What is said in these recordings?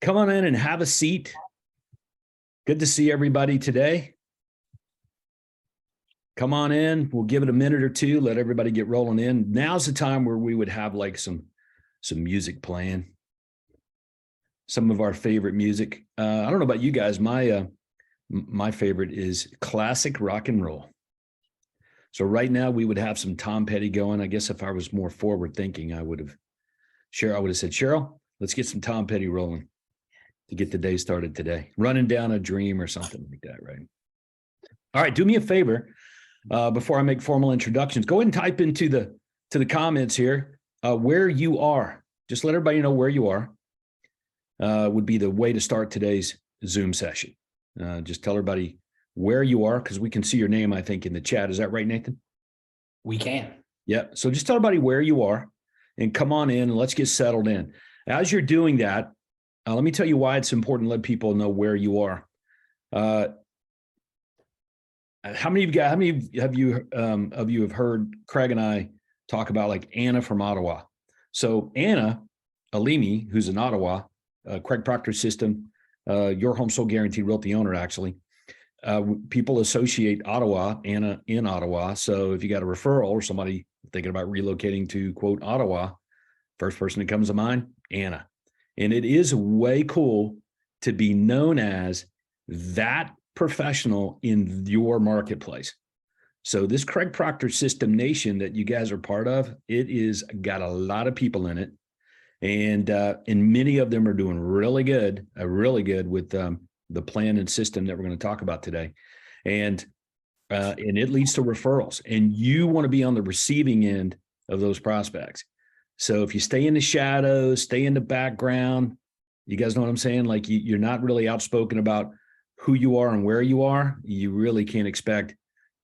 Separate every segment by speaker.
Speaker 1: Come on in and have a seat. Good to see everybody today. Come on in. We'll give it a minute or two, let everybody get rolling in. Now's the time where we would have like some music playing. Some of our favorite music. I don't know about you guys. My favorite is classic rock and roll. So right now we would have some Tom Petty going. I guess if I was more forward thinking, I would have said, Cheryl, let's get some Tom Petty rolling to get the day started today. Running Down a Dream or something like that, right? All right, do me a favor before I make formal introductions. Go ahead and type into the comments here where you are. Just let everybody know where you are. Would be the way to start today's Zoom session. Just tell everybody where you are because we can see your name, I think, in the chat. Is that right, Nathan?
Speaker 2: We can.
Speaker 1: Yep. So just tell everybody where you are and come on in and let's get settled in. As you're doing that, let me tell you why it's important to let people know where you are. How many of you have heard Craig and I talk about like Anna from Ottawa? So Anna Alimi, who's in Ottawa, Craig Proctor System, your home sold guaranteed realty owner, actually. People associate Ottawa, Anna in Ottawa. So if you got a referral or somebody thinking about relocating to quote Ottawa, first person that comes to mind, Anna. And it is way cool to be known as that professional in your marketplace. So this Craig Proctor System Nation that you guys are part of, it is got a lot of people in it. And many of them are doing really good with the plan and system that we're going to talk about today. And it leads to referrals. And you want to be on the receiving end of those prospects. So if you stay in the shadows, stay in the background, you guys know what I'm saying? Like you're not really outspoken about who you are and where you are. You really can't expect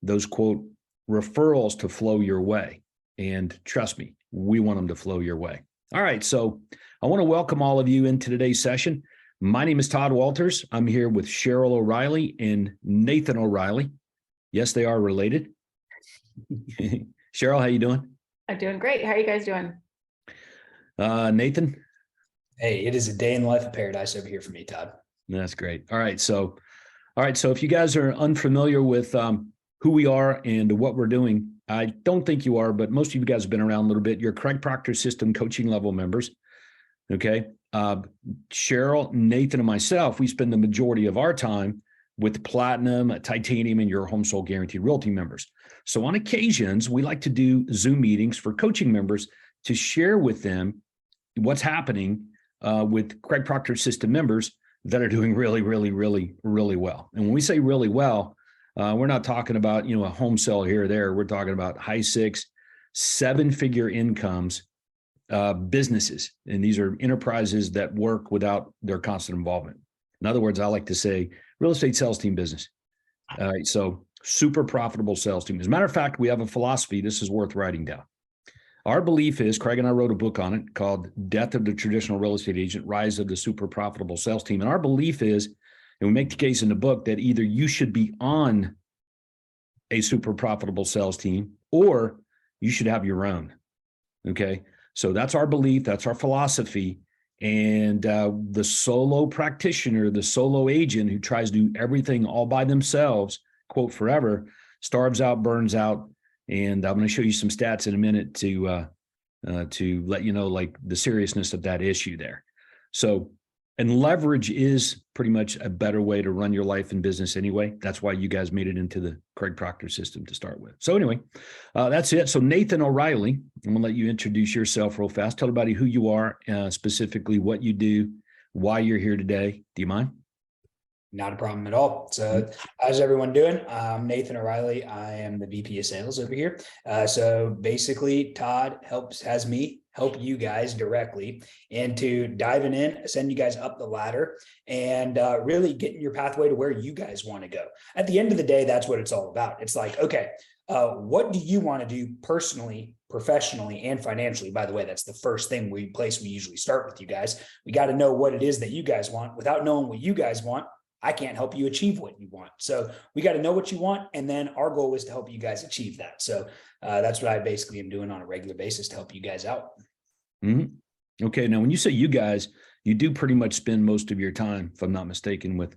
Speaker 1: those quote referrals to flow your way. And trust me, we want them to flow your way. All right. So I want to welcome all of you into today's session. My name is Todd Walters. I'm here with Cheryl O'Reilly and Nathan O'Reilly. Yes, they are related. Cheryl, how you doing?
Speaker 3: I'm doing great. How are you guys doing?
Speaker 1: Nathan?
Speaker 2: Hey, it is a day in the life of paradise over here for me, Todd.
Speaker 1: That's great. All right. So if you guys are unfamiliar with who we are and what we're doing, I don't think you are, but most of you guys have been around a little bit. You're Craig Proctor System coaching level members. Okay. Cheryl, Nathan, and myself, we spend the majority of our time with Platinum, Titanium, and your home sold guaranteed realty members. So on occasions, we like to do Zoom meetings for coaching members to share with them what's happening with Craig Proctor System members that are doing really, really, really, really well. And when we say really well, we're not talking about, a home sale here or there. We're talking about high 6, 7-figure incomes, businesses. And these are enterprises that work without their constant involvement. In other words, I like to say real estate sales team business. So super profitable sales team. As a matter of fact, we have a philosophy. This is worth writing down. Our belief is, Craig and I wrote a book on it called Death of the Traditional Real Estate Agent, Rise of the Super Profitable Sales Team. And our belief is, and we make the case in the book, that either you should be on a super profitable sales team or you should have your own. Okay. So that's our belief. That's our philosophy. And the solo practitioner, the solo agent who tries to do everything all by themselves, quote, forever, starves out, burns out. And I'm going to show you some stats in a minute to let you know like the seriousness of that issue there. So, and leverage is pretty much a better way to run your life and business anyway. That's why you guys made it into the Craig Proctor system to start with. So anyway, that's it. So Nathan O'Reilly, I'm going to let you introduce yourself real fast. Tell everybody who you are, specifically what you do, why you're here today. Do you mind?
Speaker 2: Not a problem at all. So how's everyone doing? I'm Nathan O'Reilly. I am the VP of sales over here. So basically Todd has me help you guys directly into diving in, send you guys up the ladder and really getting your pathway to where you guys want to go. At the end of the day, that's what it's all about. It's like, okay, what do you want to do personally, professionally, and financially? By the way, that's the first thing we usually start with you guys. We got to know what it is that you guys want. Without knowing what you guys want, I can't help you achieve what you want. So we got to know what you want. And then our goal is to help you guys achieve that. So that's what I basically am doing on a regular basis to help you guys out.
Speaker 1: Mm-hmm. Okay. Now, when you say you guys, you do pretty much spend most of your time, if I'm not mistaken, with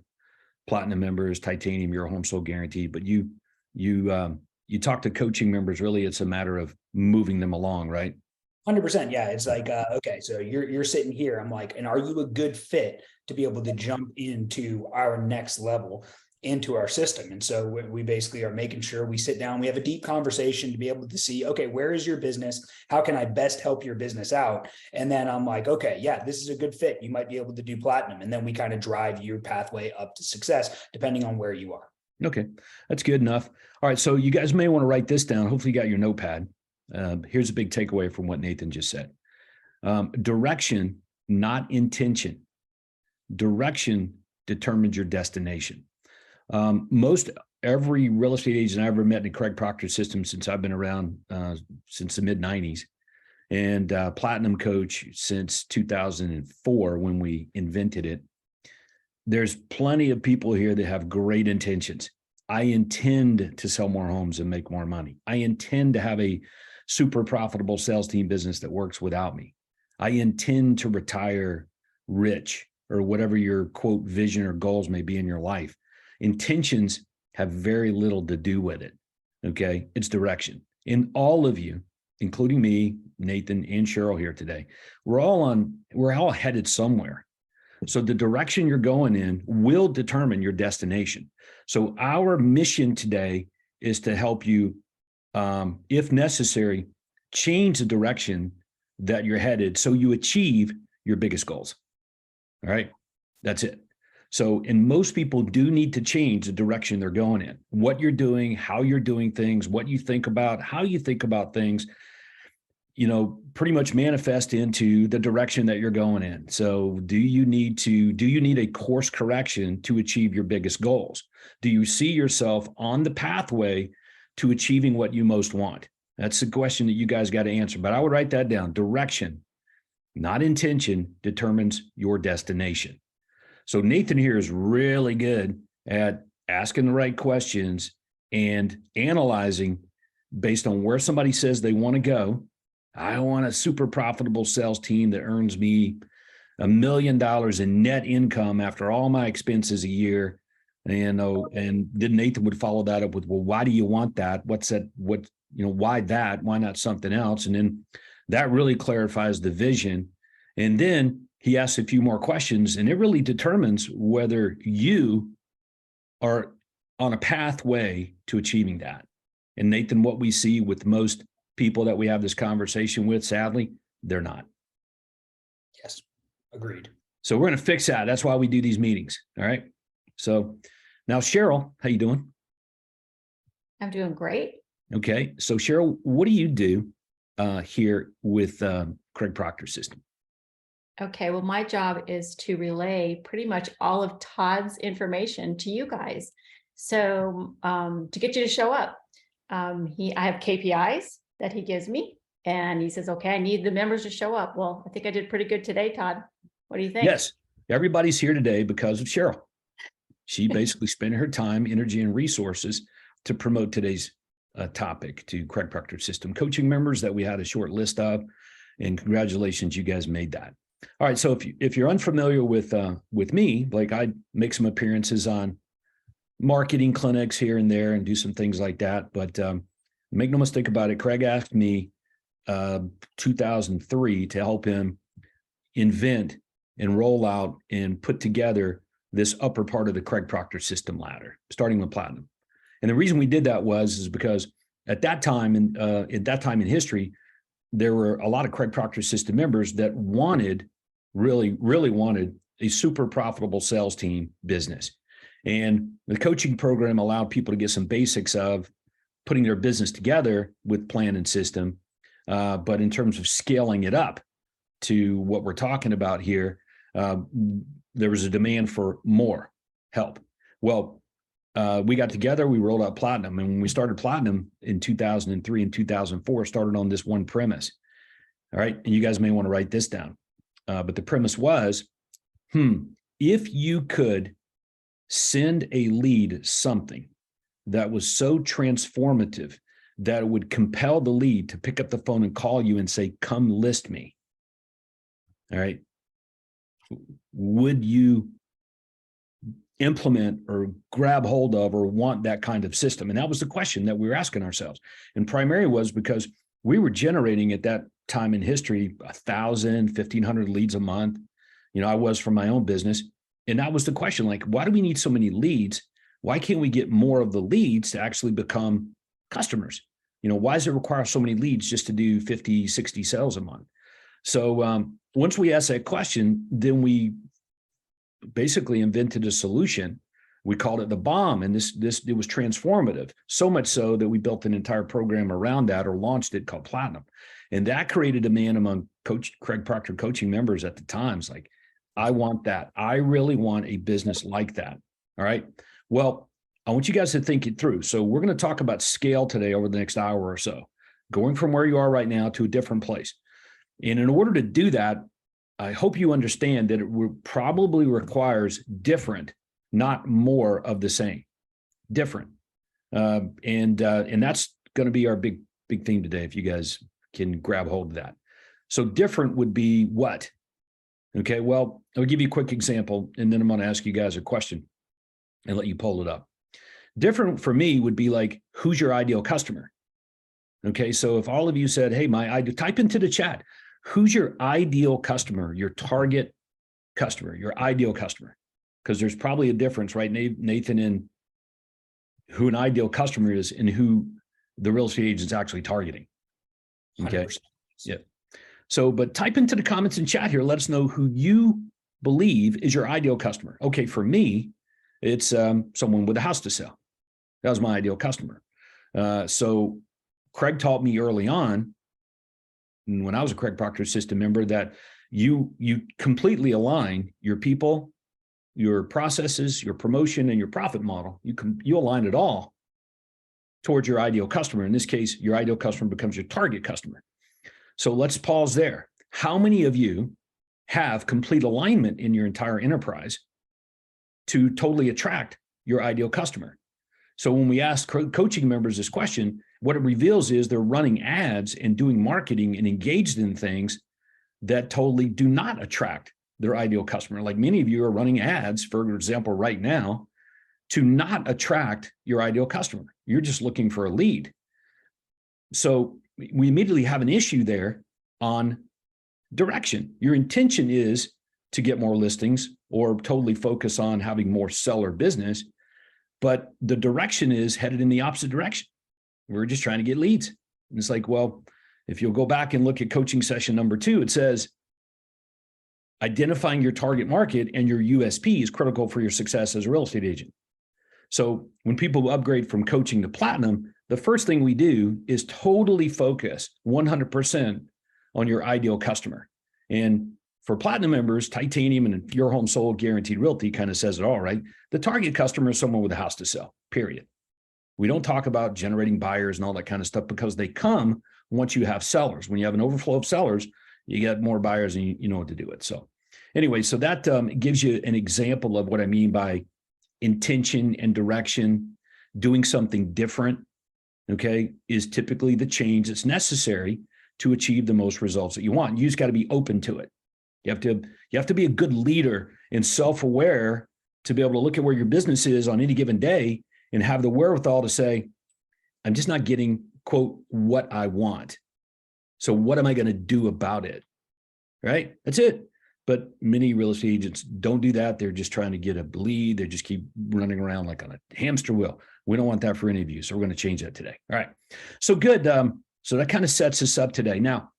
Speaker 1: platinum members, titanium, your home sold guaranteed, but you talk to coaching members. Really, it's a matter of moving them along, right?
Speaker 2: 100%. Yeah. It's like, okay, so you're sitting here. I'm like, and are you a good fit to be able to jump into our next level into our system? And so we basically are making sure we sit down, we have a deep conversation to be able to see, okay, where is your business? How can I best help your business out? And then I'm like, okay, yeah, this is a good fit. You might be able to do platinum. And then we kind of drive your pathway up to success, depending on where you are.
Speaker 1: Okay, that's good enough. All right, so you guys may want to write this down. Hopefully you got your notepad. Here's a big takeaway from what Nathan just said. Direction, not intention. Direction determines your destination. Most every real estate agent I ever met in the Craig Proctor system since I've been around since the mid 90s, and platinum coach since 2004 when we invented it. There's plenty of people here that have great intentions. I intend to sell more homes and make more money. I intend to have a super profitable sales team business that works without me. I intend to retire rich, or whatever your quote vision or goals may be in your life. Intentions have very little to do with it. Okay. It's direction. And all of you, including me, Nathan, and Cheryl here today, we're all headed somewhere. So the direction you're going in will determine your destination. So our mission today is to help you, if necessary, change the direction that you're headed so you achieve your biggest goals. All right, that's it. So, and most people do need to change the direction they're going in. What you're doing, how you're doing things, what you think about, how you think about things, pretty much manifest into the direction that you're going in. So do you need a course correction to achieve your biggest goals? Do you see yourself on the pathway to achieving what you most want? That's the question that you guys got to answer, but I would write that down. Direction, not intention, determines your destination. So Nathan here is really good at asking the right questions and analyzing based on where somebody says they want to go. I want a super profitable sales team that earns me $1 million in net income after all my expenses a year. And then Nathan would follow that up with, well, why do you want that? What's that? Why that? Why not something else? And then that really clarifies the vision. And then he asks a few more questions, and it really determines whether you are on a pathway to achieving that. And Nathan, what we see with most people that we have this conversation with, sadly, they're not.
Speaker 2: Yes, agreed.
Speaker 1: So we're going to fix that. That's why we do these meetings. All right. So now, Cheryl, how you doing?
Speaker 3: I'm doing great.
Speaker 1: Okay. So Cheryl, what do you do here with Craig Proctor system?
Speaker 3: Okay, well, my job is to relay pretty much all of Todd's information to you guys. So to get you to show up, I have KPIs that he gives me, and he says, okay, I need the members to show up. Well, I think I did pretty good today, Todd. What do you think?
Speaker 1: Yes, everybody's here today because of Cheryl. She basically spent her time, energy, and resources to promote today's topic to Craig Proctor system coaching members that we had a short list of, and congratulations, you guys made that. All right, so if you're unfamiliar with me, like I make some appearances on marketing clinics here and there and do some things like that, but make no mistake about it, Craig asked me 2003 to help him invent and roll out and put together this upper part of the Craig Proctor system ladder, starting with platinum. And the reason we did that is because at that time in history, there were a lot of Craig Proctor system members that really wanted a super profitable sales team business. And the coaching program allowed people to get some basics of putting their business together with plan and system. But in terms of scaling it up to what we're talking about here, there was a demand for more help. Well, we got together, we rolled out platinum. And when we started platinum in 2003 and 2004, started on this one premise. All right. And you guys may want to write this down. But the premise was, if you could send a lead something that was so transformative that it would compel the lead to pick up the phone and call you and say, come list me. All right. would you implement or grab hold of or want that kind of system? And that was the question that we were asking ourselves. And primary was because we were generating at that time in history 1,000, 1,500 leads a month. I was from my own business. And that was the question, like, why do we need so many leads? Why can't we get more of the leads to actually become customers? Why does it require so many leads just to do 50, 60 sales a month? So once we asked that question, then we basically invented a solution. We called it the bomb, and it was transformative, so much so that we built an entire program around that, or launched it, called Platinum. And that created demand among Craig Proctor coaching members at the times. Like, I want that. I really want a business like that. All right. Well, I want you guys to think it through. So we're going to talk about scale today over the next hour or so, going from where you are right now to a different place. And in order to do that, I hope you understand that it probably requires different, not more of the same. Different. And that's going to be our big theme today, if you guys can grab hold of that. So different would be what? Okay, well, I'll give you a quick example, and then I'm going to ask you guys a question and let you pull it up. Different for me would be like, who's your ideal customer? Okay, so if all of you said, hey, type into the chat, who's your ideal customer, your target customer, your ideal customer? Because there's probably a difference, right, Nathan, in who an ideal customer is and who the real estate agent's actually targeting. Okay. 100%. Yeah. So, but type into the comments and chat here. Let us know who you believe is your ideal customer. Okay. For me, it's someone with a house to sell. That was my ideal customer. So Craig taught me early on, when I was a Craig Proctor system member, that you completely align your people, your processes, your promotion, and your profit model. You align it all towards your ideal customer. In this case, your ideal customer becomes your target customer. So let's pause there. How many of you have complete alignment in your entire enterprise to totally attract your ideal customer? So when we ask coaching members this question, what it reveals is they're running ads and doing marketing and engaged in things that totally do not attract their ideal customer. Like, many of you are running ads, for example, right now, to not attract your ideal customer. You're just looking for a lead. So we immediately have an issue there on direction. Your intention is to get more listings or totally focus on having more seller business, but the direction is headed in the opposite direction. We're just trying to get leads. And it's like, well, if you'll go back and look at coaching session number 2, it says, identifying your target market and your USP is critical for your success as a real estate agent. So when people upgrade from coaching to Platinum, the first thing we do is totally focus 100% on your ideal customer. And for Platinum members, Titanium and Your Home Sold Guaranteed Realty kind of says it all, right? The target customer is someone with a house to sell, period. We don't talk about generating buyers and all that kind of stuff, because they come once you have sellers. When you have an overflow of sellers, you get more buyers and you know what to do with. So anyway, so that gives you an example of what I mean by intention and direction. Doing something different, okay, is typically the change that's necessary to achieve the most results that you want. You just got to be open to it. You have to be a good leader and self-aware to be able to look at where your business is on any given day and have the wherewithal to say, I'm just not getting, quote, what I want. So what am I going to do about it? Right? That's it. But many real estate agents don't do that. They're just trying to get a lead. They just keep running around like on a hamster wheel. We don't want that for any of you. So we're going to change that today. All right. So good. So that kind of sets us up today. Now,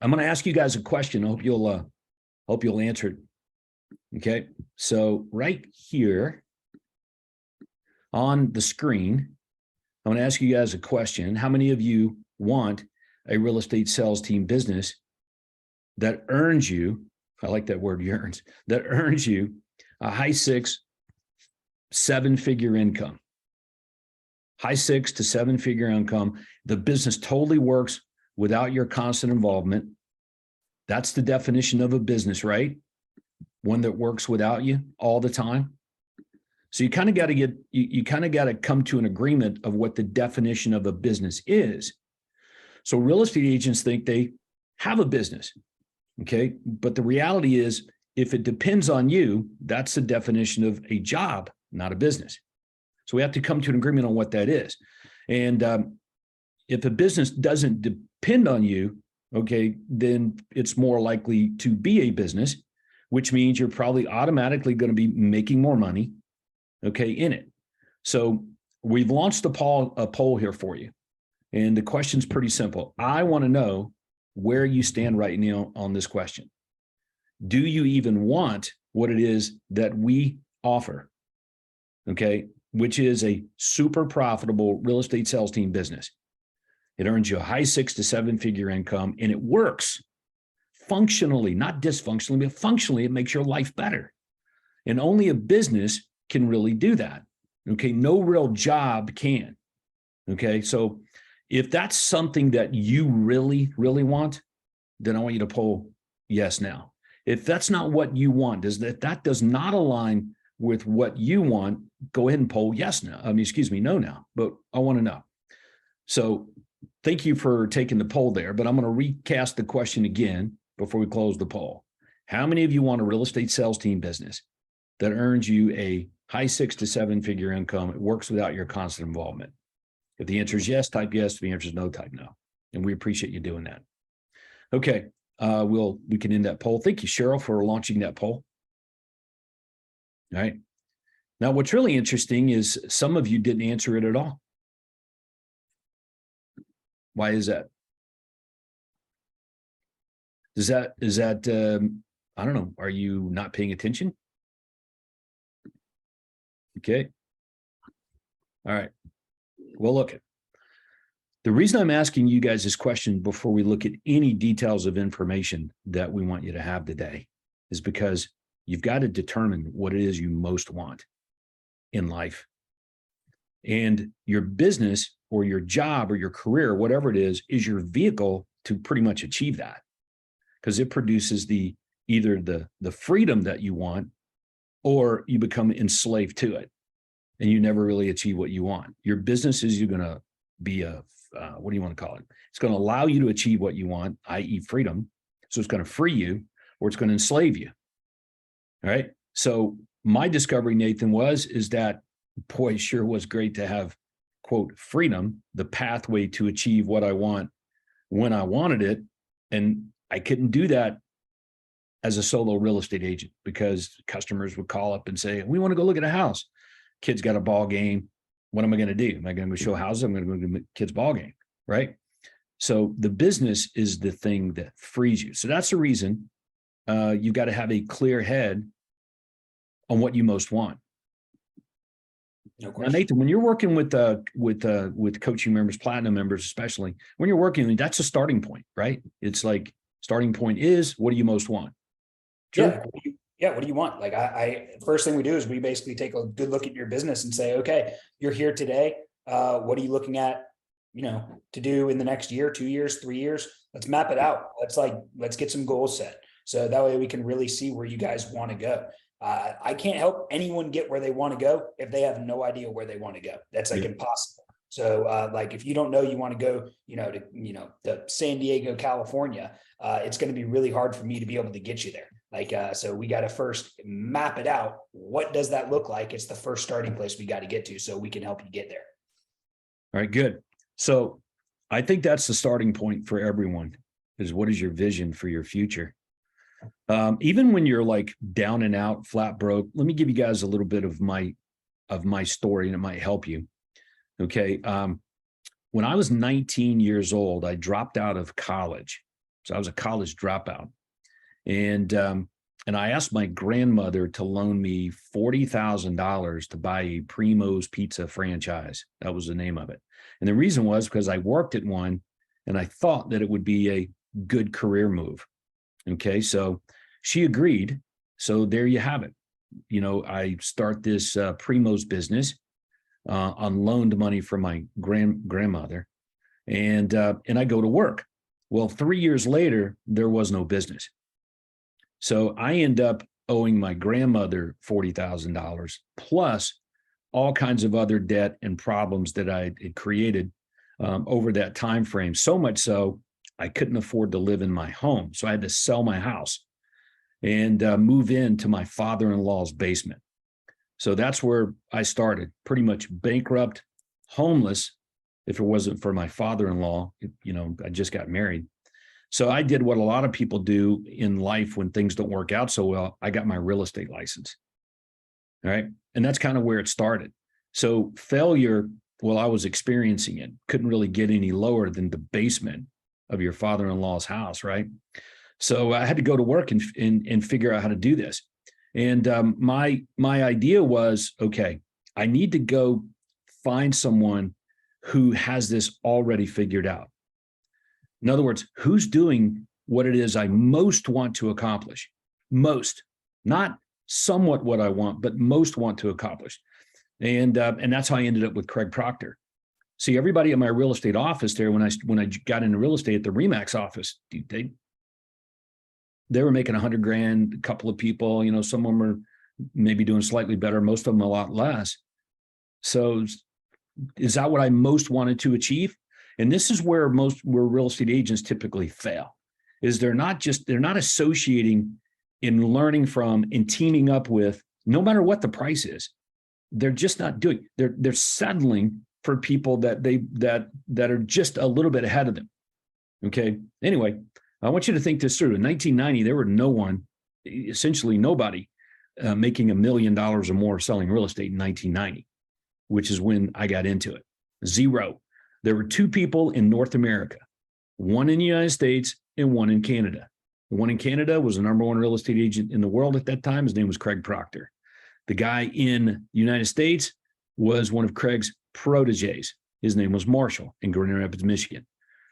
Speaker 1: I'm going to ask you guys a question. I hope you'll answer it. Okay. So right here on the screen, I'm going to ask you guys a question. How many of you want a real estate sales team business that earns you, I like that word, yearns, that earns you a high 6, 7-figure income? High 6 to 7-figure income. The business totally works without your constant involvement. That's the definition of a business, right? One that works without you all the time. So you kind of got to you kind of got to come to an agreement of what the definition of a business is. So real estate agents think they have a business, okay? But the reality is if it depends on you, that's the definition of a job, not a business. So we have to come to an agreement on what that is. And if a business doesn't depend on you, okay, then it's more likely to be a business, which means you're probably automatically going to be making more money, okay, in it. So we've launched a poll here for you. And the question's pretty simple. I want to know where you stand right now on this question. Do you even want what it is that we offer? Okay, which is a super profitable real estate sales team business. It earns you a high 6 to 7 figure income, and it works functionally, not dysfunctionally, but functionally, it makes your life better. And only a business can really do that. Okay, no real job can. Okay, so if that's something that you really, really want, then I want you to poll yes now. If that's not what you want, that does not align with what you want, go ahead and poll yes now. No now, but I want to know. So thank you for taking the poll there, but I'm going to recast the question again before we close the poll. How many of you want a real estate sales team business that earns you a high 6 to 7 figure income? It works without your constant involvement. If the answer is yes, type yes. If the answer is no, type no. And we appreciate you doing that. Okay, we can end that poll. Thank you, Cheryl, for launching that poll. All right. Now, what's really interesting is some of you didn't answer it at all. Why is that? Is that I don't know, are you not paying attention? Okay. All right. Well, look, the reason I'm asking you guys this question before we look at any details of information that we want you to have today is because you've got to determine what it is you most want in life. And your business or your job or your career, whatever it is your vehicle to pretty much achieve that, because it produces either the freedom that you want, or you become enslaved to it and you never really achieve what you want. Your business is, you're going to be what do you want to call it? It's going to allow you to achieve what you want, i.e. freedom. So it's going to free you, or it's going to enslave you. All right. So my discovery, Nathan, is that, boy, it sure was great to have, quote, freedom, the pathway to achieve what I want when I wanted it. And I couldn't do that as a solo real estate agent because customers would call up and say, we want to go look at a house. Kid's got a ball game. What am I going to do? Am I going to go show houses? I'm going to go to the kid's ball game, right? So the business is the thing that frees you. So that's the reason you've got to have a clear head on what you most want.
Speaker 2: No
Speaker 1: now, Nathan, when you're working with coaching members, platinum members, especially when you're working, that's a starting point, right? It's like starting point is, what do you most want?
Speaker 2: True? Yeah. What do you want? Like first thing we do is we basically take a good look at your business and say, okay, you're here today. What are you looking at, to do in the next year, 2 years, 3 years? Let's map it out. Let's get some goals set. So that way we can really see where you guys want to go. I can't help anyone get where they want to go if they have no idea where they want to go. That's impossible. So if you don't know you want to go, to San Diego, California, it's going to be really hard for me to be able to get you there. So we got to first map it out. What does that look like? It's the first starting place we got to get to so we can help you get there.
Speaker 1: All right, good. So I think that's the starting point for everyone is, what is your vision for your future? Even when you're like down and out, flat broke, let me give you guys a little bit of my story, and it might help you. Okay. When I was 19 years old, I dropped out of college. So I was a college dropout. And I asked my grandmother to loan me $40,000 to buy a Primo's Pizza franchise. That was the name of it. And the reason was because I worked at one and I thought that it would be a good career move. Okay. So she agreed. So there you have it. I start this Primo's business on loaned money from my grandmother, and I go to work. Well, 3 years later, there was no business. So I end up owing my grandmother $40,000 plus all kinds of other debt and problems that I had created over that time frame. So much so I couldn't afford to live in my home. So I had to sell my house. and move into my father-in-law's basement. So that's where I started, pretty much bankrupt, homeless. If it wasn't for my father-in-law, I just got married. So I did what a lot of people do in life when things don't work out so well. I got my real estate license. All right. And that's kind of where it started. So failure, well, I was experiencing it, couldn't really get any lower than the basement of your father-in-law's house, right? So I had to go to work and figure out how to do this. And my idea was, okay, I need to go find someone who has this already figured out. In other words, who's doing what it is I most want to accomplish? Most, not somewhat what I want, but most want to accomplish. And that's how I ended up with Craig Proctor. See, everybody in my real estate office there, when I got into real estate at the Remax office, they were making $100,000, a couple of people, some of them are maybe doing slightly better, most of them a lot less. So is that what I most wanted to achieve? And this is where real estate agents typically fail, is they're not associating in learning from and teaming up with, no matter what the price is. They're just not doing, they're settling for people that are just a little bit ahead of them. Okay. Anyway, I want you to think this through. In 1990, there were essentially nobody making $1 million or more selling real estate in 1990, which is when I got into it. Zero. There were two people in North America, one in the United States and one in Canada. The one in Canada was the number one real estate agent in the world at that time. His name was Craig Proctor. The guy in the United States was one of Craig's proteges. His name was Marshall in Grand Rapids, Michigan.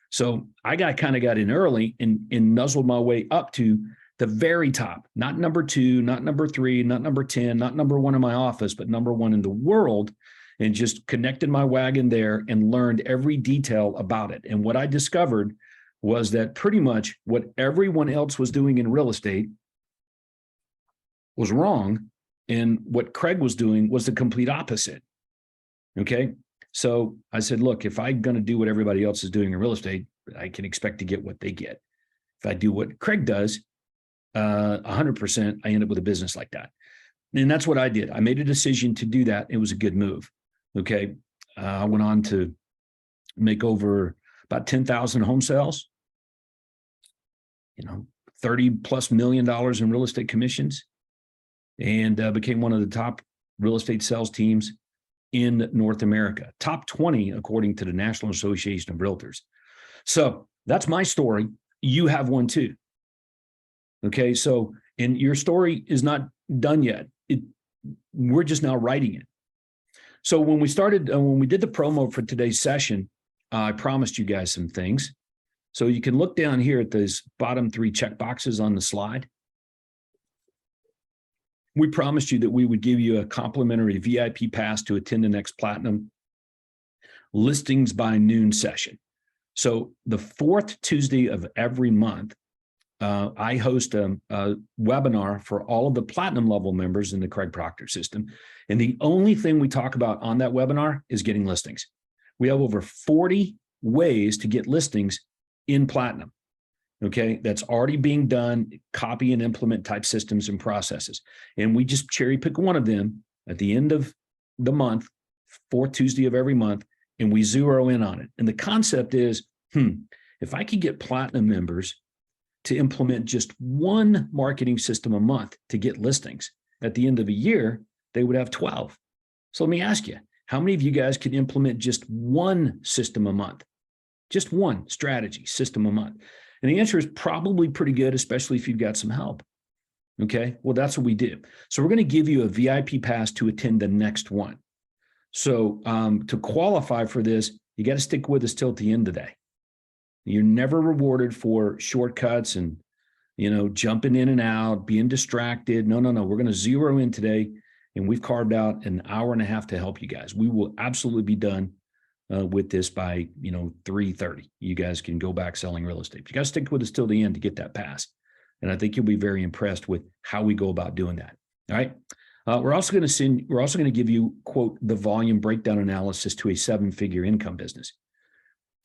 Speaker 1: So I got in early and nuzzled my way up to the very top, not number 2, not number 3, not number 10, not number 1 in my office, but number 1 in the world, and just connected my wagon there and learned every detail about it. And what I discovered was that pretty much what everyone else was doing in real estate was wrong. And what Craig was doing was the complete opposite. Okay. So I said, look, if I'm going to do what everybody else is doing in real estate, I can expect to get what they get. If I do what Craig does, 100%, I end up with a business like that. And that's what I did. I made a decision to do that. It was a good move. Okay. I went on to make over about 10,000 home sales, $30+ million in real estate commissions, and became one of the top real estate sales teams in North America, top 20, according to the National Association of Realtors. So that's my story. You have one too. Okay. So, and your story is not done yet. We're just now writing it. So when we did the promo for today's session, I promised you guys some things. So you can look down here at those bottom 3 check boxes on the slide. We promised you that we would give you a complimentary VIP pass to attend the next Platinum Listings by Noon session. So the 4th Tuesday of every month, I host a webinar for all of the Platinum level members in the Craig Proctor system. And the only thing we talk about on that webinar is getting listings. We have over 40 ways to get listings in Platinum. Okay, that's already being done, copy and implement type systems and processes. And we just cherry pick one of them at the end of the month, 4th Tuesday of every month, and we zero in on it. And the concept is, if I could get Platinum members to implement just one marketing system a month to get listings, at the end of a year, they would have 12. So let me ask you, how many of you guys can implement just one system a month? Just one strategy system a month? And the answer is probably pretty good, especially if you've got some help. Okay, well, that's what we do. So we're going to give you a VIP pass to attend the next one. So to qualify for this, you got to stick with us till the end of the day. You're never rewarded for shortcuts and, jumping in and out, being distracted. No. We're going to zero in today, and we've carved out an hour and a half to help you guys. We will absolutely be done with this by 3:30. You guys can go back selling real estate. But you got to stick with us till the end to get that pass. And I think you'll be very impressed with how we go about doing that. All right. We're also going to give you, quote, the volume breakdown analysis to a 7-figure income business.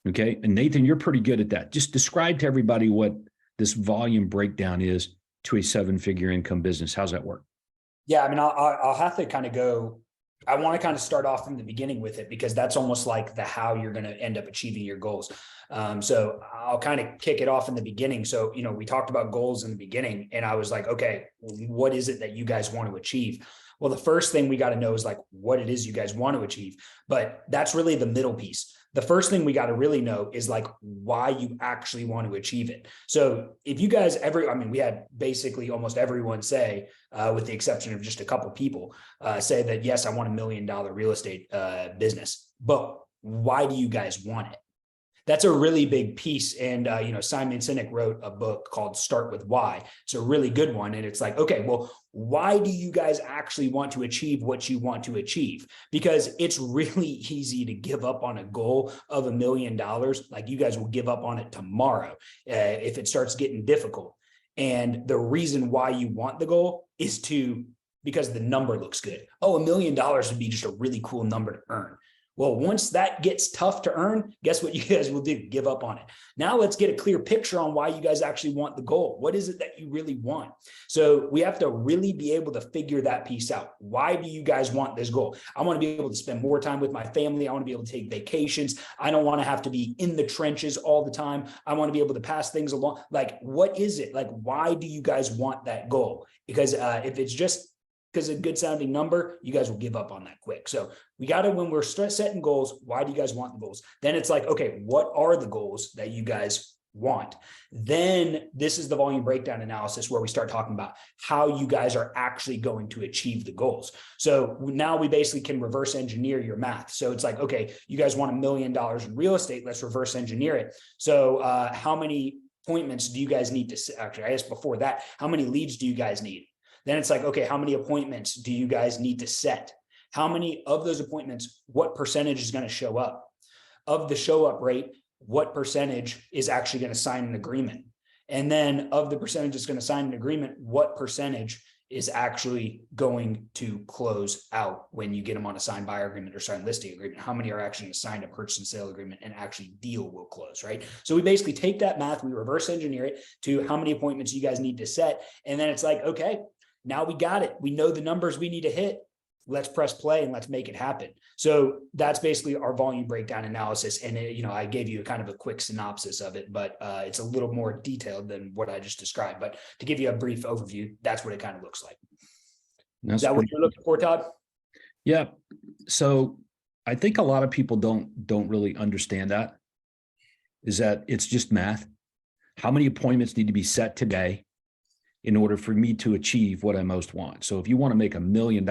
Speaker 1: Okay. And Nathan, you're pretty good at that. Just describe to everybody what this volume breakdown is to a 7-figure income business? How's that work?
Speaker 2: Yeah, I mean, I'll have to kind of go. I want to kind of start off from the beginning with it, because that's almost like the how you're going to end up achieving your goals. So I'll kind of kick it off in the beginning. So, we talked about goals in the beginning, and I was like, okay, what is it that you guys want to achieve? Well, the first thing we got to know is like what it is you guys want to achieve, but that's really the middle piece. The first thing we got to really know is like why you actually want to achieve it. So if you guys we had basically almost everyone say, with the exception of just a couple people, say that, yes, I want $1 million real estate business, but why do you guys want it? That's a really big piece. And, Simon Sinek wrote a book called Start With Why. It's a really good one. And it's like, okay, well, why do you guys actually want to achieve what you want to achieve? Because it's really easy to give up on a goal of $1 million. Like, you guys will give up on it tomorrow if it starts getting difficult. And the reason why you want the goal is because the number looks good. Oh, $1 million would be just a really cool number to earn. Well, once that gets tough to earn, guess what you guys will do? Give up on it. Now let's get a clear picture on why you guys actually want the goal. What is it that you really want? So we have to really be able to figure that piece out. Why do you guys want this goal? I want to be able to spend more time with my family. I want to be able to take vacations. I don't want to have to be in the trenches all the time. I want to be able to pass things along. Like, what is it? Like, why do you guys want that goal? Because if it's just because a good sounding number, you guys will give up on that quick. So we got to, when we're setting goals, why do you guys want the goals? Then it's like, okay, what are the goals that you guys want? Then this is the volume breakdown analysis, where we start talking about how you guys are actually going to achieve the goals. So now we basically can reverse engineer your math. So it's like, okay, you guys want $1 million in real estate. Let's reverse engineer it. So how many appointments do you guys need to, actually, I guess before that, how many leads do you guys need? Then it's like, okay, how many appointments do you guys need to set? How many of those appointments, what percentage is going to show up? Of the show up rate, what percentage is actually going to sign an agreement? And then of the percentage that's going to sign an agreement, what percentage is actually going to close out when you get them on a signed buyer agreement or signed listing agreement? How many are actually going to sign a purchase and sale agreement and actually deal will close, right? So we basically take that math, we reverse engineer it to how many appointments you guys need to set. And then it's like, okay, now we got it. We know the numbers we need to hit. Let's press play and let's make it happen. So that's basically our volume breakdown analysis. And I gave you a kind of a quick synopsis of it, but it's a little more detailed than what I just described. But to give you a brief overview, that's what it kind of looks like. Is that what you're looking for, Todd?
Speaker 1: Yeah. So I think a lot of people don't really understand that. Is that it's just math. How many appointments need to be set today in order for me to achieve what I most want? So if you want to make $1 million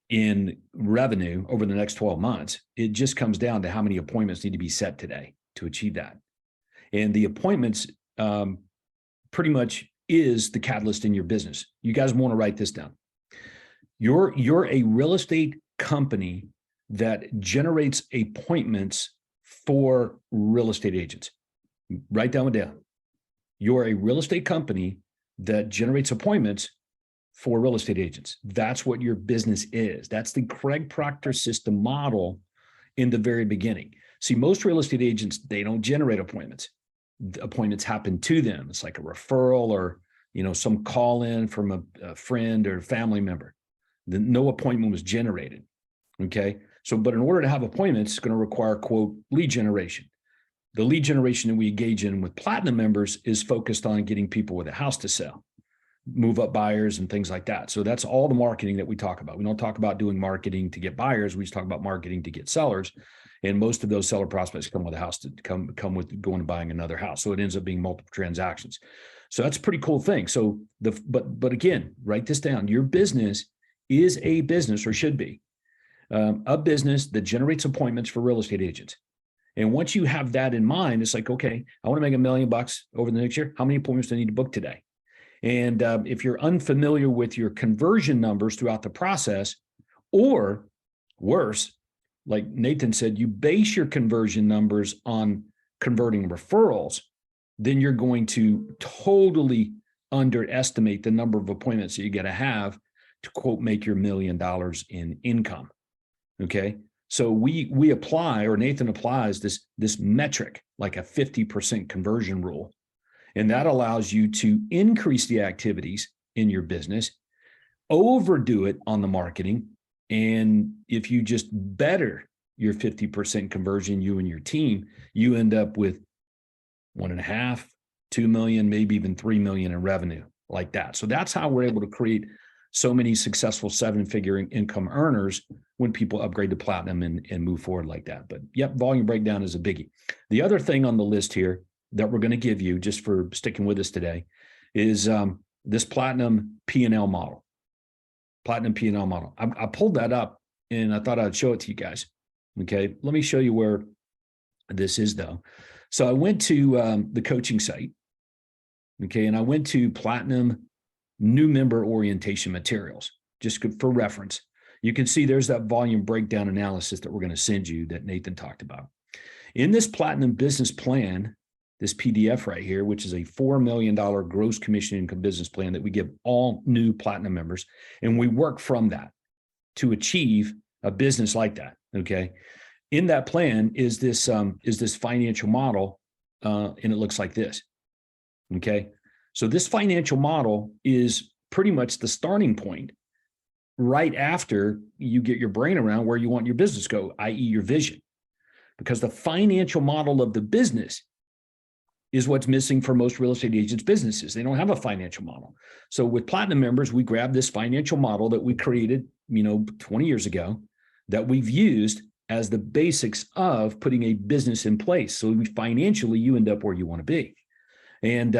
Speaker 1: in revenue over the next 12 months, it just comes down to how many appointments need to be set today to achieve that. And the appointments pretty much is the catalyst in your business. You guys want to write this down. You're a real estate company that generates appointments for real estate agents. Write that one down. You're a real estate company that generates appointments for real estate agents. That's what your business is. That's the Craig Proctor system model in the very beginning. See, most real estate agents, they don't generate appointments. The appointments happen to them. It's like a referral or, some call in from a friend or family member. No appointment was generated. Okay. So, but in order to have appointments, it's going to require, quote, lead generation. The lead generation that we engage in with platinum members is focused on getting people with a house to sell, move up buyers and things like that. So that's all the marketing that we talk about. We don't talk about doing marketing to get buyers. We just talk about marketing to get sellers. And most of those seller prospects come with a house to come with going and buying another house. So it ends up being multiple transactions. So that's a pretty cool thing. So but again, write this down. Your business is a business, or should be a business that generates appointments for real estate agents. And once you have that in mind, it's like, okay, I want to make $1 million over the next year. How many appointments do I need to book today? And if you're unfamiliar with your conversion numbers throughout the process, or worse, like Nathan said, you base your conversion numbers on converting referrals, then you're going to totally underestimate the number of appointments that you got to have to, quote, make your $1 million in income. Okay. So we apply, or Nathan applies this metric, like a 50% conversion rule. And that allows you to increase the activities in your business, overdo it on the marketing. And if you just better your 50% conversion, you and your team, you end up with 1.5, 2 million, maybe even 3 million in revenue like that. So that's how we're able to create so many successful 7-figure income earners when people upgrade to platinum and move forward like that. But yep, volume breakdown is a biggie. The other thing on the list here that we're going to give you just for sticking with us today is this platinum P&L model. Platinum P&L model. I pulled that up and I thought I'd show it to you guys. Okay, let me show you where this is though. So I went to the coaching site. Okay, and I went to platinum new member orientation materials, just for reference. You can see there's that volume breakdown analysis that we're going to send you that Nathan talked about. In this platinum business plan, this PDF right here, which is a $4 million gross commission income business plan that we give all new platinum members. And we work from that to achieve a business like that. Okay. In that plan is this financial model. And it looks like this. Okay. So this financial model is pretty much the starting point right after you get your brain around where you want your business to go, i.e. your vision, because the financial model of the business is what's missing for most real estate agents' businesses. They don't have a financial model. So with platinum members, we grab this financial model that we created, 20 years ago, that we've used as the basics of putting a business in place. So financially, you end up where you want to be. And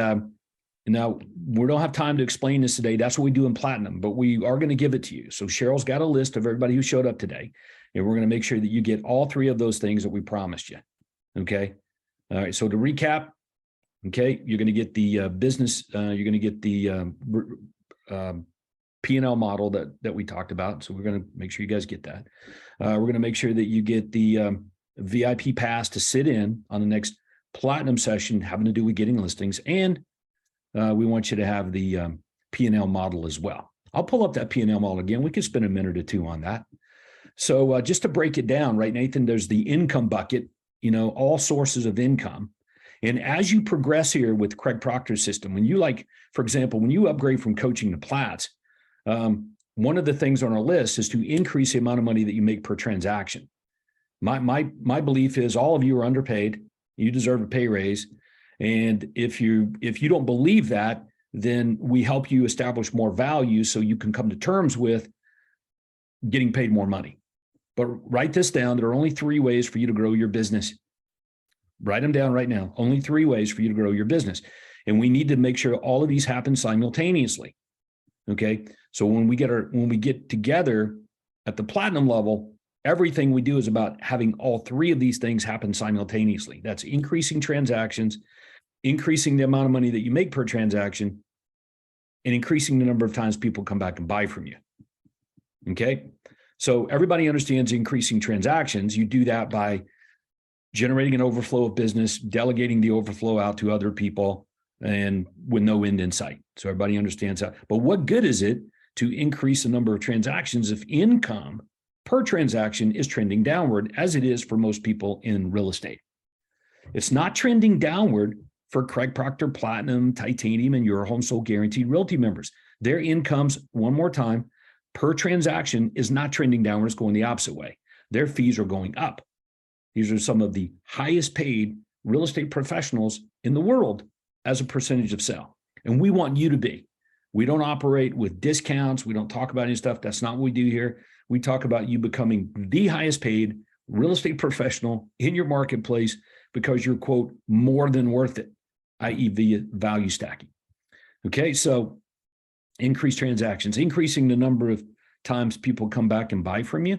Speaker 1: now we don't have time to explain this today. That's what we do in platinum, but we are going to give it to you. So Cheryl's got a list of everybody who showed up today, and we're going to make sure that you get all 3 of those things that we promised you. Okay. All right. So to recap, okay, you're going to get the business, you're going to get the P&L model that we talked about. So we're going to make sure you guys get that. We're going to make sure that you get the VIP pass to sit in on the next platinum session having to do with getting listings. And we want you to have the P&L model as well. I'll pull up that P&L model again. We could spend a minute or two on that. So just to break it down, right, Nathan, there's the income bucket, all sources of income. And as you progress here with Craig Proctor's system, when you for example, when you upgrade from coaching to Platts, one of the things on our list is to increase the amount of money that you make per transaction. My belief is all of you are underpaid. You deserve a pay raise. And if you don't believe that, then we help you establish more value so you can come to terms with getting paid more money. But write this down. There are only 3 ways for you to grow your business. Write them down right now. Only 3 ways for you to grow your business. And we need to make sure all of these happen simultaneously. Okay. So when we get together at the platinum level, everything we do is about having all 3 of these things happen simultaneously. That's increasing transactions, increasing the amount of money that you make per transaction, and increasing the number of times people come back and buy from you. Okay. So everybody understands increasing transactions. You do that by generating an overflow of business, delegating the overflow out to other people, and with no end in sight. So everybody understands that. But what good is it to increase the number of transactions if income per transaction is trending downward, as it is for most people in real estate? It's not trending downward for Craig Proctor Platinum, Titanium, and Your Home Sold Guaranteed Realty members. Their incomes, one more time, per transaction is not trending downward. It's going the opposite way. Their fees are going up. These are some of the highest paid real estate professionals in the world as a percentage of sale. And we want you to be. We don't operate with discounts. We don't talk about any stuff. That's not what we do here. We talk about you becoming the highest paid real estate professional in your marketplace because you're, quote, more than worth it, i.e. via value stacking. Okay, so increase transactions, increasing the number of times people come back and buy from you.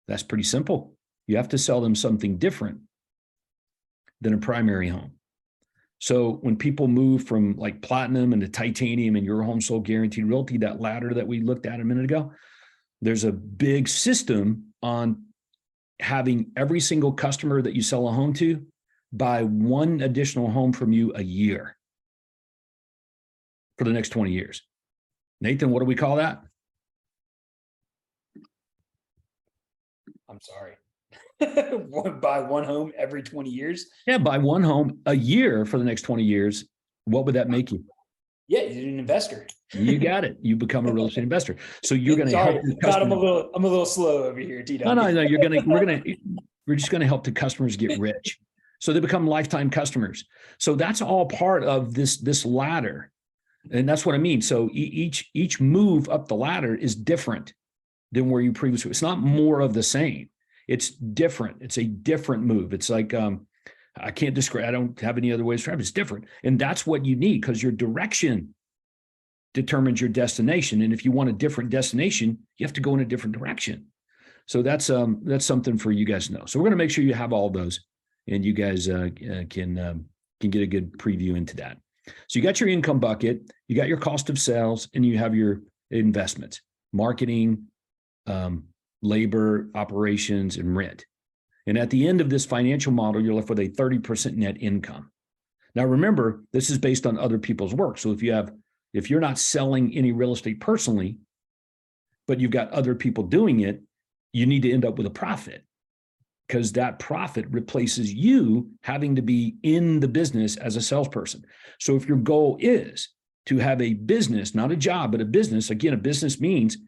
Speaker 1: That's pretty simple. You have to sell them something different than a primary home. So when people move from like platinum and to titanium and Your Home Sold Guaranteed Realty, that ladder that we looked at a minute ago, there's a big system on having every single customer that you sell a home to buy 1 additional home from you a year for the next 20 years. Nathan, what do we call that?
Speaker 2: I'm sorry. Buy 1 home every 20 years.
Speaker 1: Yeah, buy 1 home a year for the next 20 years. What would that make you?
Speaker 2: Yeah, you're an investor.
Speaker 1: You got it. You become a real estate investor. So you're going to
Speaker 2: Sorry,
Speaker 1: help your
Speaker 2: Todd,
Speaker 1: customer.
Speaker 2: I'm a little slow over here, T.
Speaker 1: No. We're just going to help the customers get rich. So they become lifetime customers. So that's all part of this ladder. And that's what I mean. So each move up the ladder is different than where you previously. It's not more of the same. It's different. It's a different move. It's like, I can't describe, I don't have any other way to describe it. It's different. And that's what you need, because your direction determines your destination. And if you want a different destination, you have to go in a different direction. So that's something for you guys to know. So we're going to make sure you have all those, and you guys can get a good preview into that. So you got your income bucket, you got your cost of sales, and you have your investments, marketing, labor, operations, and rent. And at the end of this financial model, you're left with a 30% net income. Now, remember, this is based on other people's work. So if you're not selling any real estate personally, but you've got other people doing it, you need to end up with a profit, because that profit replaces you having to be in the business as a salesperson. So if your goal is to have a business, not a job, but a business, again, a business means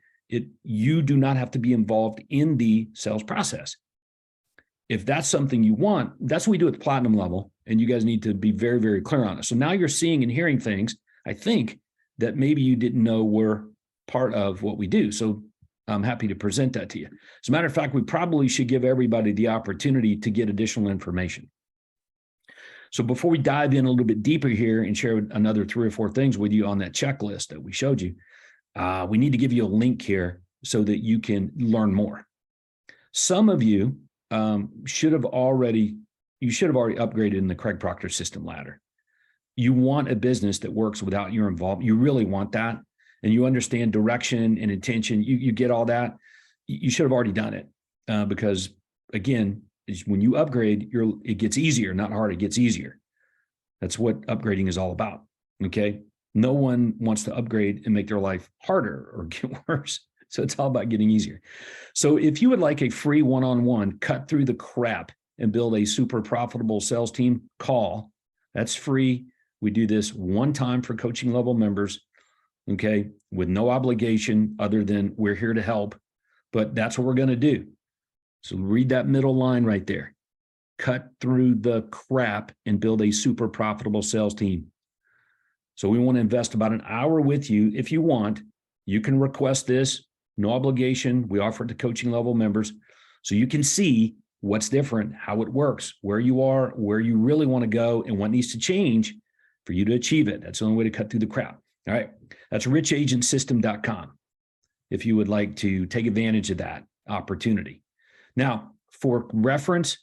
Speaker 1: you do not have to be involved in the sales process. If that's something you want, that's what we do at the platinum level. And you guys need to be very, very clear on it. So now you're seeing and hearing things, I think, that maybe you didn't know were part of what we do. So I'm happy to present that to you. As a matter of fact, we probably should give everybody the opportunity to get additional information. So before we dive in a little bit deeper here and share another 3 or 4 things with you on that checklist that we showed you, we need to give you a link here so that you can learn more. Some of you should have already upgraded in the Craig Proctor system ladder. You want a business that works without your involvement. You really want that. And you understand direction and intention. You get all that. You should have already done it, because again, when you upgrade, it gets easier, not harder. It gets easier. That's what upgrading is all about. Okay. No one wants to upgrade and make their life harder or get worse. So it's all about getting easier. So if you would like a free one-on-one, cut through the crap and build a super profitable sales team, call. That's free. We do this one time for coaching level members, okay, with no obligation other than we're here to help. But that's what we're going to do. So read that middle line right there. Cut through the crap and build a super profitable sales team. So we want to invest about an hour with you. If you want, you can request this. No obligation. We offer it to coaching level members so you can see what's different, how it works, where you are, where you really want to go, and what needs to change for you to achieve it. That's the only way to cut through the crap. All right. That's richagentsystem.com if you would like to take advantage of that opportunity. Now, for reference,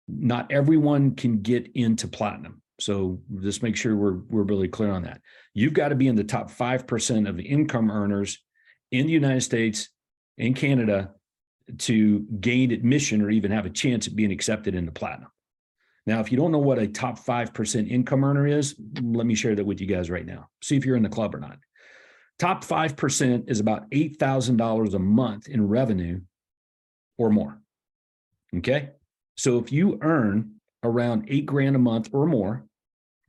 Speaker 1: not everyone can get into platinum. So just make sure we're really clear on that. You've got to be in the top 5% of the income earners in the United States and Canada to gain admission or even have a chance at being accepted into platinum. Now, if you don't know what a top 5% income earner is, let me share that with you guys right now. See if you're in the club or not. Top 5% is about $8,000 a month in revenue or more. Okay. So if you earn around $8,000 a month or more,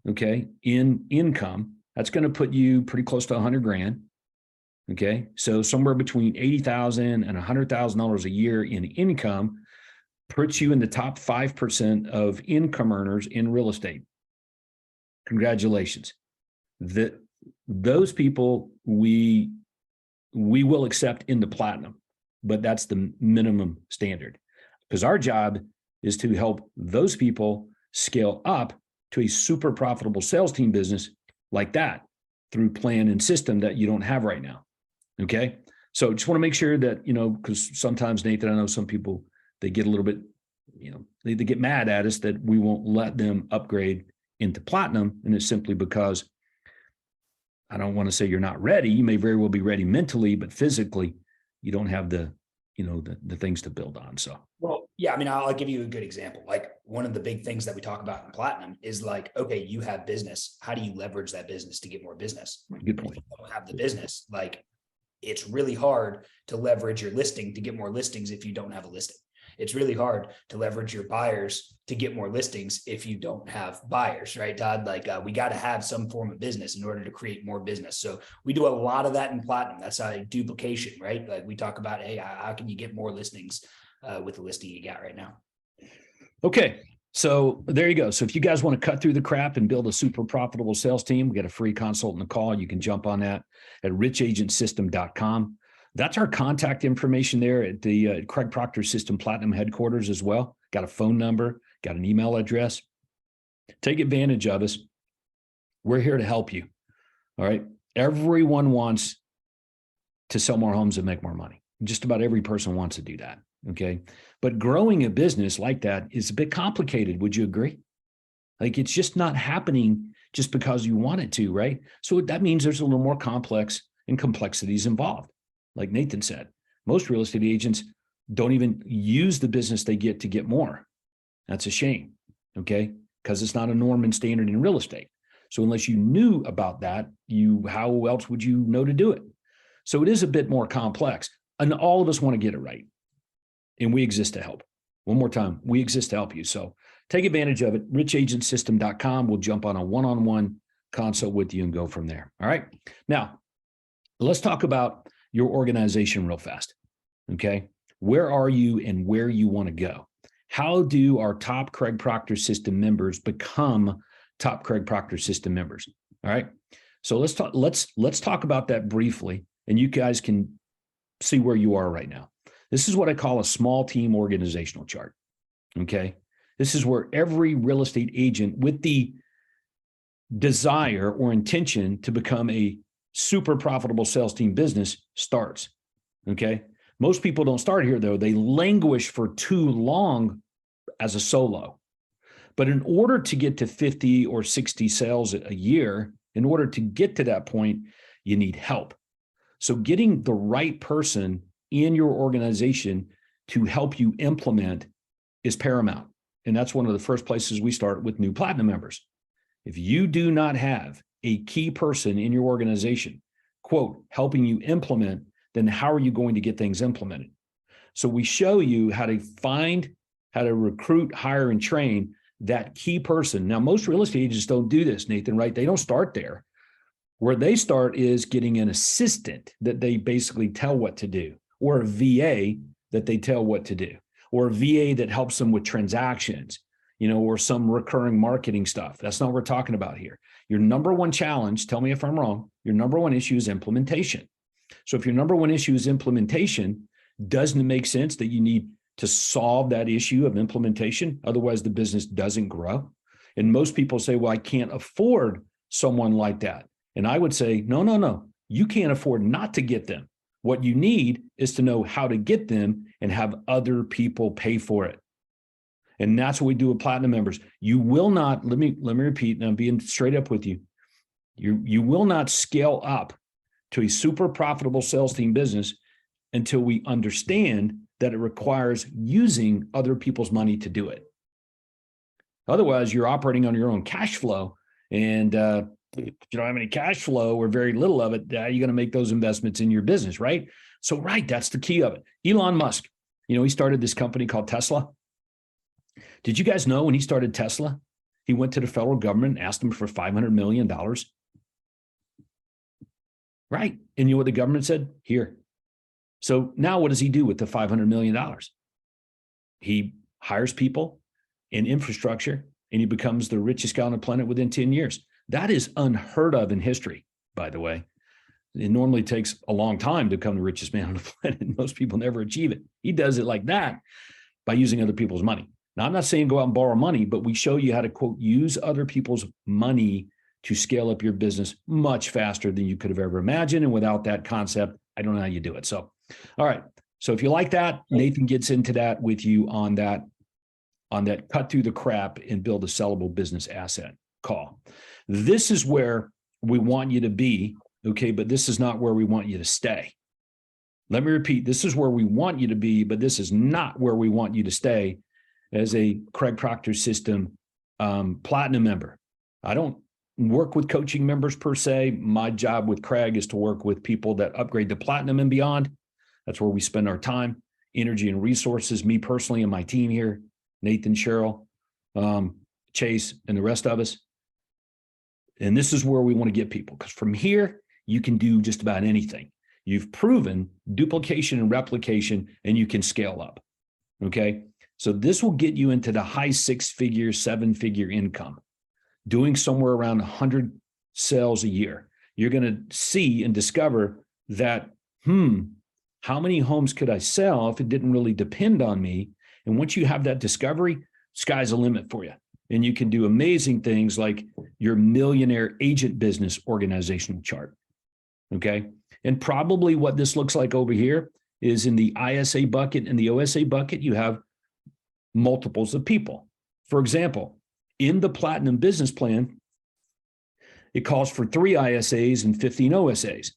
Speaker 1: okay, in income, that's going to put you pretty close to $100,000. Okay. So somewhere between $80,000 and $100,000 a year in income puts you in the top 5% of income earners in real estate. Congratulations. Those people we will accept into platinum, but that's the minimum standard, because our job is to help those people scale up to a super profitable sales team business like that through plan and system that you don't have right now. Okay. So just want to make sure that, because sometimes, Nathan, I know some people, they get a little bit, they get mad at us that we won't let them upgrade into platinum. And it's simply because I don't want to say you're not ready. You may very well be ready mentally, but physically you don't have the things to build on. So,
Speaker 2: well, yeah, I mean, I'll give you a good example. Like, one of the big things that we talk about in platinum is like, okay, you have business. How do you leverage that business to get more business?
Speaker 1: Good point.
Speaker 2: If you don't have the business, like, it's really hard to leverage your listing to get more listings if you don't have a listing. It's really hard to leverage your buyers to get more listings if you don't have buyers, right, Todd? Like we got to have some form of business in order to create more business. So we do a lot of that in Platinum. That's a duplication, right? Like we talk about, hey, how can you get more listings with the listing you got right now?
Speaker 1: Okay. So there you go. So if you guys want to cut through the crap and build a super profitable sales team, we get a free consultant call. You can jump on that at richagentsystem.com. That's our contact information there at the Craig Proctor System Platinum headquarters as well. Got a phone number, got an email address. Take advantage of us. We're here to help you. All right. Everyone wants to sell more homes and make more money. Just about every person wants to do that. Okay. But growing a business like that is a bit complicated. Would you agree? Like it's just not happening just because you want it to, right? So that means there's a little more complex and complexities involved. Like Nathan said, most real estate agents don't even use the business they get to get more. That's a shame. Okay. Because it's not a norm and standard in real estate. So unless you knew about that, how else would you know to do it? So it is a bit more complex, and all of us want to get it right. And we exist to help. One more time, we exist to help you. So take advantage of it. richagentsystem.com. We'll jump on a one-on-one consult with you and go from there. All right. Now, let's talk about your organization real fast. Okay. Where are you and where you want to go? How do our top Craig Proctor System members become top Craig Proctor System members? All right. So let's talk about that briefly, and you guys can see where you are right now. This is what I call a small team organizational chart. Okay. This is where every real estate agent with the desire or intention to become a super profitable sales team business starts. Okay. Most people don't start here though. They languish for too long as a solo. But in order to get to 50 or 60 sales a year, in order to get to that point, you need help. So getting the right person in your organization to help you implement is paramount. And that's one of the first places we start with new Platinum members. If you do not have a key person in your organization, quote, helping you implement, then how are you going to get things implemented? So we show you how to find, how to recruit, hire, and train that key person. Now, most real estate agents don't do this, Nathan, right? They don't start there. Where they start is getting an assistant that they basically tell what to do, or a VA that they tell what to do, or a VA that helps them with transactions, or some recurring marketing stuff. That's not what we're talking about here. Your number one challenge, tell me if I'm wrong, your number one issue is implementation. So if your number one issue is implementation, doesn't it make sense that you need to solve that issue of implementation? Otherwise, the business doesn't grow. And most people say, well, I can't afford someone like that. And I would say, no. You can't afford not to get them. What you need is to know how to get them and have other people pay for it. And that's what we do with Platinum members. You will not, let me repeat, and I'm being straight up with you. You will not scale up to a super profitable sales team business until we understand that it requires using other people's money to do it. Otherwise, you're operating on your own cash flow, and if you don't have any cash flow or very little of it, how are you going to make those investments in your business, right? So, right, that's the key of it. Elon Musk, he started this company called Tesla. Did you guys know when he started Tesla, he went to the federal government and asked them for $500 million? Right. And you know what the government said? Here. So now what does he do with the $500 million? He hires people in infrastructure, and he becomes the richest guy on the planet within 10 years. That is unheard of in history, by the way. It normally takes a long time to become the richest man on the planet. Most people never achieve it. He does it like that by using other people's money. Now, I'm not saying go out and borrow money, but we show you how to, quote, use other people's money to scale up your business much faster than you could have ever imagined. And without that concept, I don't know how you do it. So, all right. So if you like that, Nathan gets into that with you on that cut through the crap and build a sellable business asset call. This is where we want you to be, okay, but this is not where we want you to stay. Let me repeat, this is where we want you to be, but this is not where we want you to stay as a Craig Proctor System Platinum member. I don't work with coaching members per se. My job with Craig is to work with people that upgrade to Platinum and beyond. That's where we spend our time. energy and resources, me personally and my team here, Nathan, Cheryl, Chase, and the rest of us. And this is where we want to get people, because from here, you can do just about anything. You've proven duplication and replication, and you can scale up. Okay. So this will get you into the high 6-figure, 7-figure income, doing somewhere around 100 sales a year. You're going to see and discover that, how many homes could I sell if it didn't really depend on me? And once you have that discovery, sky's the limit for you. And you can do amazing things like your millionaire agent business organizational chart. Okay. And probably what this looks like over here is in the ISA bucket and the OSA bucket, you have multiples of people. For example, in the Platinum Business Plan, it calls for 3 ISAs and 15 OSAs.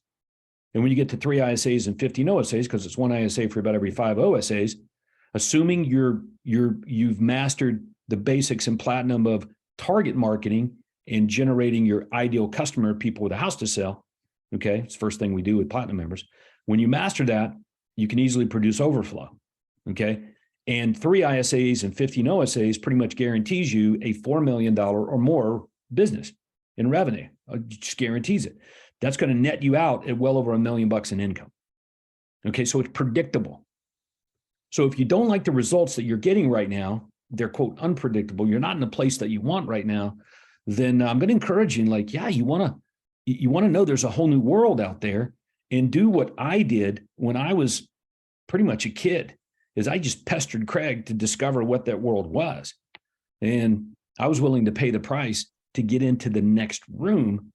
Speaker 1: And when you get to 3 ISAs and 15 OSAs, because it's 1 ISA for about every 5 OSAs, assuming you've mastered the basics in Platinum of target marketing and generating your ideal customer, people with a house to sell. Okay, it's the first thing we do with Platinum members. When you master that, you can easily produce overflow. Okay, and 3 ISAs and 15 OSAs pretty much guarantees you a $4 million or more business in revenue. It just guarantees it. That's going to net you out at well over $1 million in income. Okay, so it's predictable. So if you don't like the results that you're getting right now, they're quote unpredictable, you're not in the place that you want right now, then I'm going to encourage you, like, yeah, you want to know there's a whole new world out there, and do what I did when I was pretty much a kid, is I just pestered Craig to discover what that world was. And I was willing to pay the price to get into the next room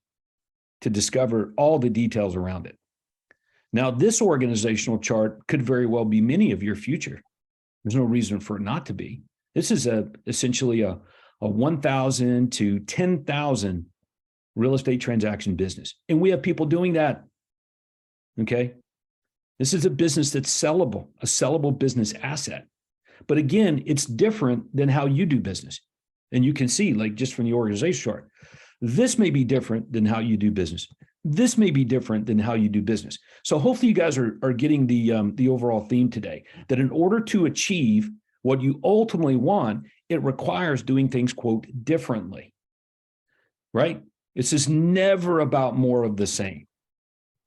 Speaker 1: to discover all the details around it. Now, this organizational chart could very well be many of your future. There's no reason for it not to be. This is essentially a 1,000 to 10,000 real estate transaction business. And we have people doing that. Okay. This is a business that's sellable, a sellable business asset. But again, it's different than how you do business. And you can see, like, just from the organization chart, this may be different than how you do business. This may be different than how you do business. So hopefully you guys are getting the overall theme today, that in order to achieve what you ultimately want, it requires doing things, quote, differently, right? It's just never about more of the same.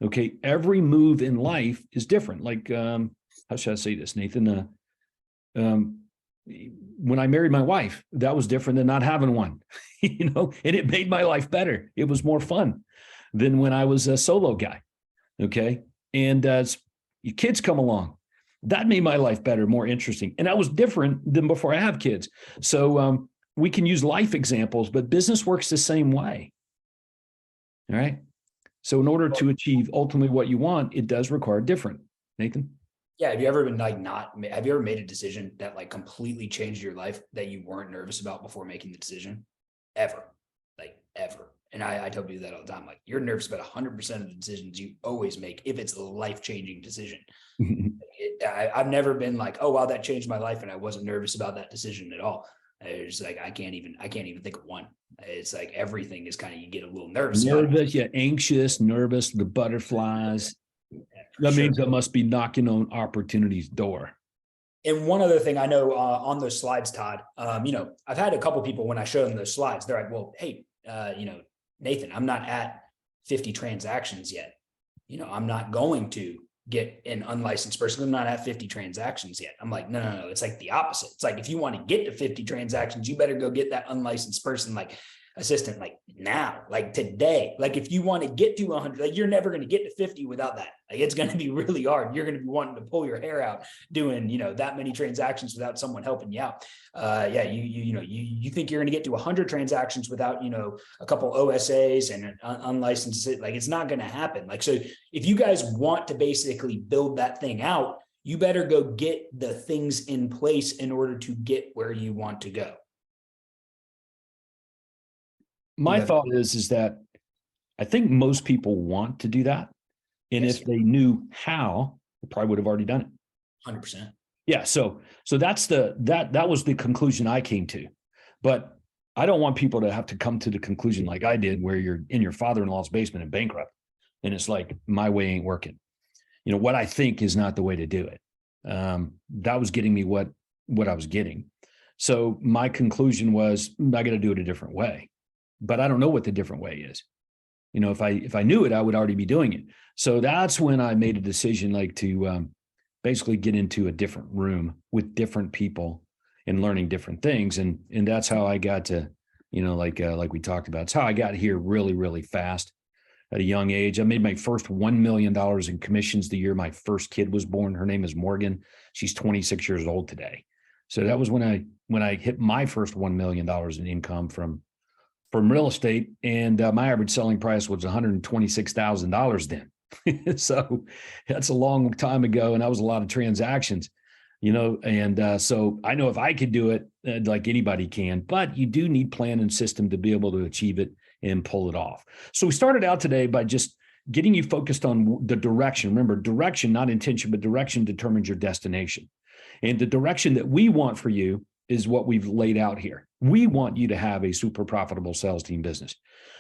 Speaker 1: Okay. Every move in life is different. Like, how should I say this, Nathan? When I married my wife, that was different than not having one, and it made my life better. It was more fun than when I was a solo guy. Okay. And your kids come along. That made my life better, more interesting. And that was different than before I have kids. So we can use life examples, but business works the same way. All right. So in order to achieve ultimately what you want, it does require different. Nathan?
Speaker 2: Yeah. Have you ever been have you ever made a decision that like completely changed your life that you weren't nervous about before making the decision? Ever. And I tell people that all the time. Like, you're nervous about 100% of the decisions you always make if it's a life-changing decision. I've never been like, oh, wow, that changed my life, and I wasn't nervous about that decision at all. It's like, I can't even think of one. It's like everything is kind of, you get a little nervous.
Speaker 1: Yeah, anxious, nervous, the butterflies. That means I must be knocking on opportunity's door.
Speaker 2: And one other thing I know on those slides, Todd, I've had a couple people when I show them those slides, they're like, well, hey, Nathan, I'm not at 50 transactions yet. I'm not going to get an unlicensed person. I'm not at 50 transactions yet. I'm like, no. It's like the opposite. It's like, if you want to get to 50 transactions, you better go get that unlicensed person, like assistant, like now, like today. Like, if you want to get to 100, like, you're never going to get to 50 without that. Like, it's going to be really hard. You're going to be wanting to pull your hair out doing, that many transactions without someone helping you out. You think you're going to get to 100 transactions without, a couple OSAs and an unlicensed, like, it's not going to happen. Like, so if you guys want to basically build that thing out, you better go get the things in place in order to get where you want to go.
Speaker 1: My thought is that I think most people want to do that. And if they knew how, they probably would have already done it.
Speaker 2: 100%.
Speaker 1: Yeah. So that's that was the conclusion I came to. But I don't want people to have to come to the conclusion like I did, where you're in your father-in-law's basement and bankrupt. And it's like, my way ain't working. What I think is not the way to do it. That was getting me what I was getting. So my conclusion was, I got to do it a different way, but I don't know what the different way is. You know, if I knew it, I would already be doing it. So that's when I made a decision, like to basically get into a different room with different people and learning different things. And that's how I got to, you know, like we talked about, it's how I got here really, really fast at a young age. I made my first $1 million in commissions the year my first kid was born. Her name is Morgan. She's 26 years old today. So that was when I hit my first $1 million in income from real estate. And my average selling price was $126,000 then. So that's a long time ago. And that was a lot of transactions, you know, and so I know if I could do it, like anybody can, but you do need plan and system to be able to achieve it and pull it off. So we started out today by just getting you focused on the direction. Remember, direction, not intention, but direction determines your destination. And the direction that we want for you is what we've laid out here. We want you to have a super profitable sales team business.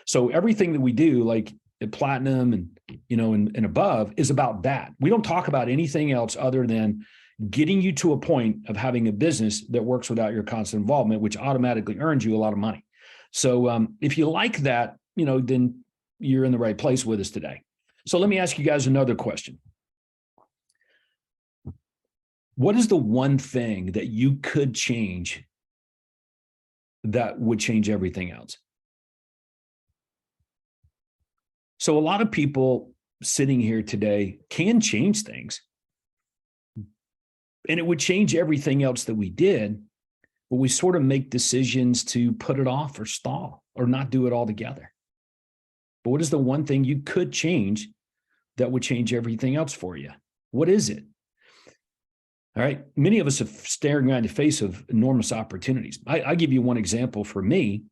Speaker 1: So everything that we do, like at Platinum and, you know, and above, is about that. We don't talk about anything else other than getting you to a point of having a business that works without your constant involvement, which automatically earns you a lot of money. So if you like that, you know, then you're in the right place with us today. So let me ask you guys another question. What is the one thing that you could change that would change everything else? So a lot of people sitting here today can change things, and it would change everything else that we did, but we sort of make decisions to put it off or stall or not do it altogether. But what is the one thing you could change that would change everything else for you? What is it? All right. Many of us are staring around the face of enormous opportunities. I give you one example for me.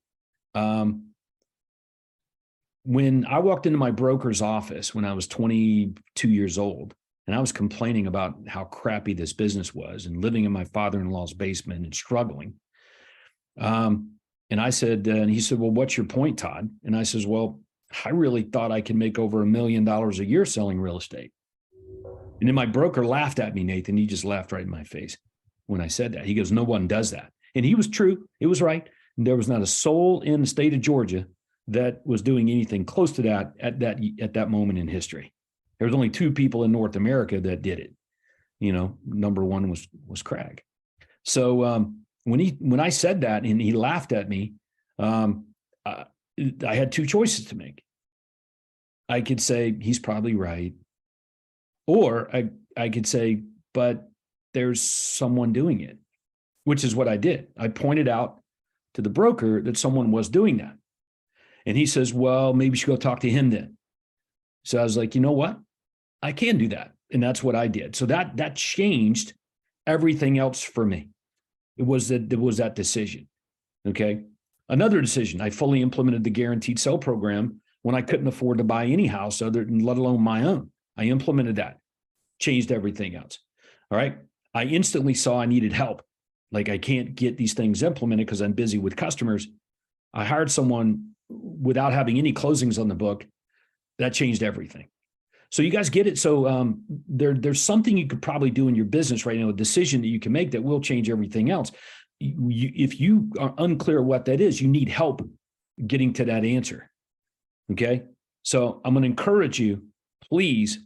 Speaker 1: When I walked into my broker's office when I was 22 years old, and I was complaining about how crappy this business was and living in my father-in-law's basement and struggling. And I said, and he said, well, what's your point, Todd? And I says, well, I really thought I could make over $1 million a year selling real estate. And then my broker laughed at me, Nathan. He just laughed right in my face when I said that. He goes, no one does that. And he was true. It was right. And there was not a soul in the state of Georgia that was doing anything close to that at that moment in history. There was only 2 people in North America that did it. You know, number one was Craig. So when I said that and he laughed at me, I had 2 choices to make. I could say he's probably right. Or I could say, but there's someone doing it, which is what I did. I pointed out to the broker that someone was doing that. And he says, well, maybe you should go talk to him then. So I was like, you know what? I can do that. And that's what I did. So that changed everything else for me. It was that decision. Okay. Another decision, I fully implemented the guaranteed sell program when I couldn't afford to buy any house other than, let alone my own. I implemented that, changed everything else. All right. I instantly saw I needed help. Like, I can't get these things implemented because I'm busy with customers. I hired someone without having any closings on the book. That changed everything. So you guys get it. So there's something you could probably do in your business right now, a decision that you can make that will change everything else. If you are unclear what that is, you need help getting to that answer. Okay. So I'm going to encourage you, please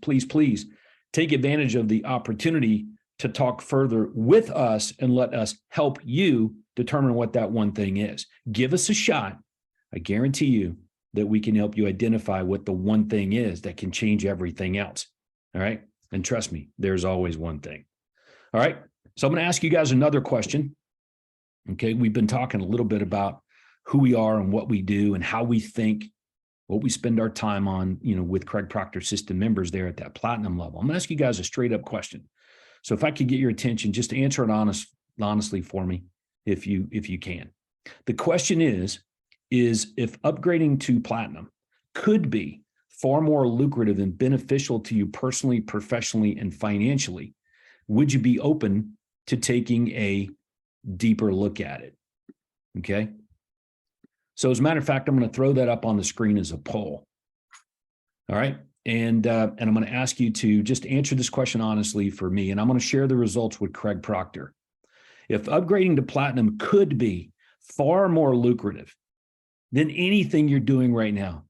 Speaker 1: take advantage of the opportunity to talk further with us and let us help you determine what that one thing is. Give us a shot. I guarantee you that we can help you identify what the one thing is that can change everything else. All right. And trust me, there's always one thing. All right. So I'm going to ask you guys another question. Okay. We've been talking a little bit about who we are and what we do and how we think, what we spend our time on, you know, with Craig Proctor system members there at that platinum level. I'm going to ask you guys a straight up question. So if I could get your attention, just answer it honestly for me, if you can. The question is if upgrading to platinum could be far more lucrative and beneficial to you personally, professionally, and financially, would you be open to taking a deeper look at it? Okay. So as a matter of fact, I'm going to throw that up on the screen as a poll. All right. And I'm going to ask you to just answer this question honestly for me. And I'm going to share the results with Craig Proctor. If upgrading to platinum could be far more lucrative than anything you're doing right now,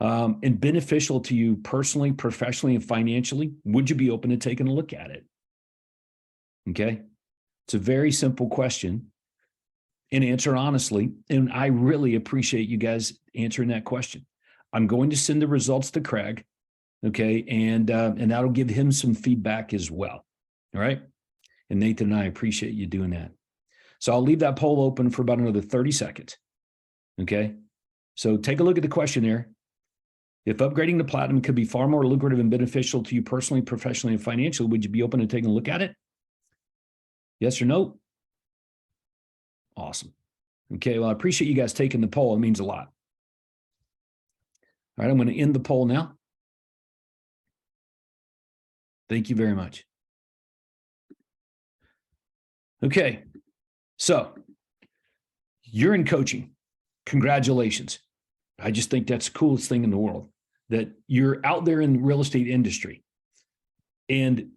Speaker 1: and beneficial to you personally, professionally, and financially, would you be open to taking a look at it? Okay. It's a very simple question, and answer honestly. And I really appreciate you guys answering that question. I'm going to send the results to Craig. Okay. And that'll give him some feedback as well. All right. And Nathan and I appreciate you doing that. So I'll leave that poll open for about another 30 seconds. Okay. So take a look at the question there. If upgrading to platinum could be far more lucrative and beneficial to you personally, professionally, and financially, would you be open to taking a look at it? Yes or no? Awesome. Okay, well, I appreciate you guys taking the poll. It means a lot. All right, I'm going to end the poll now. Thank you very much. Okay, so you're in coaching. Congratulations. I just think that's the coolest thing in the world, that you're out there in the real estate industry and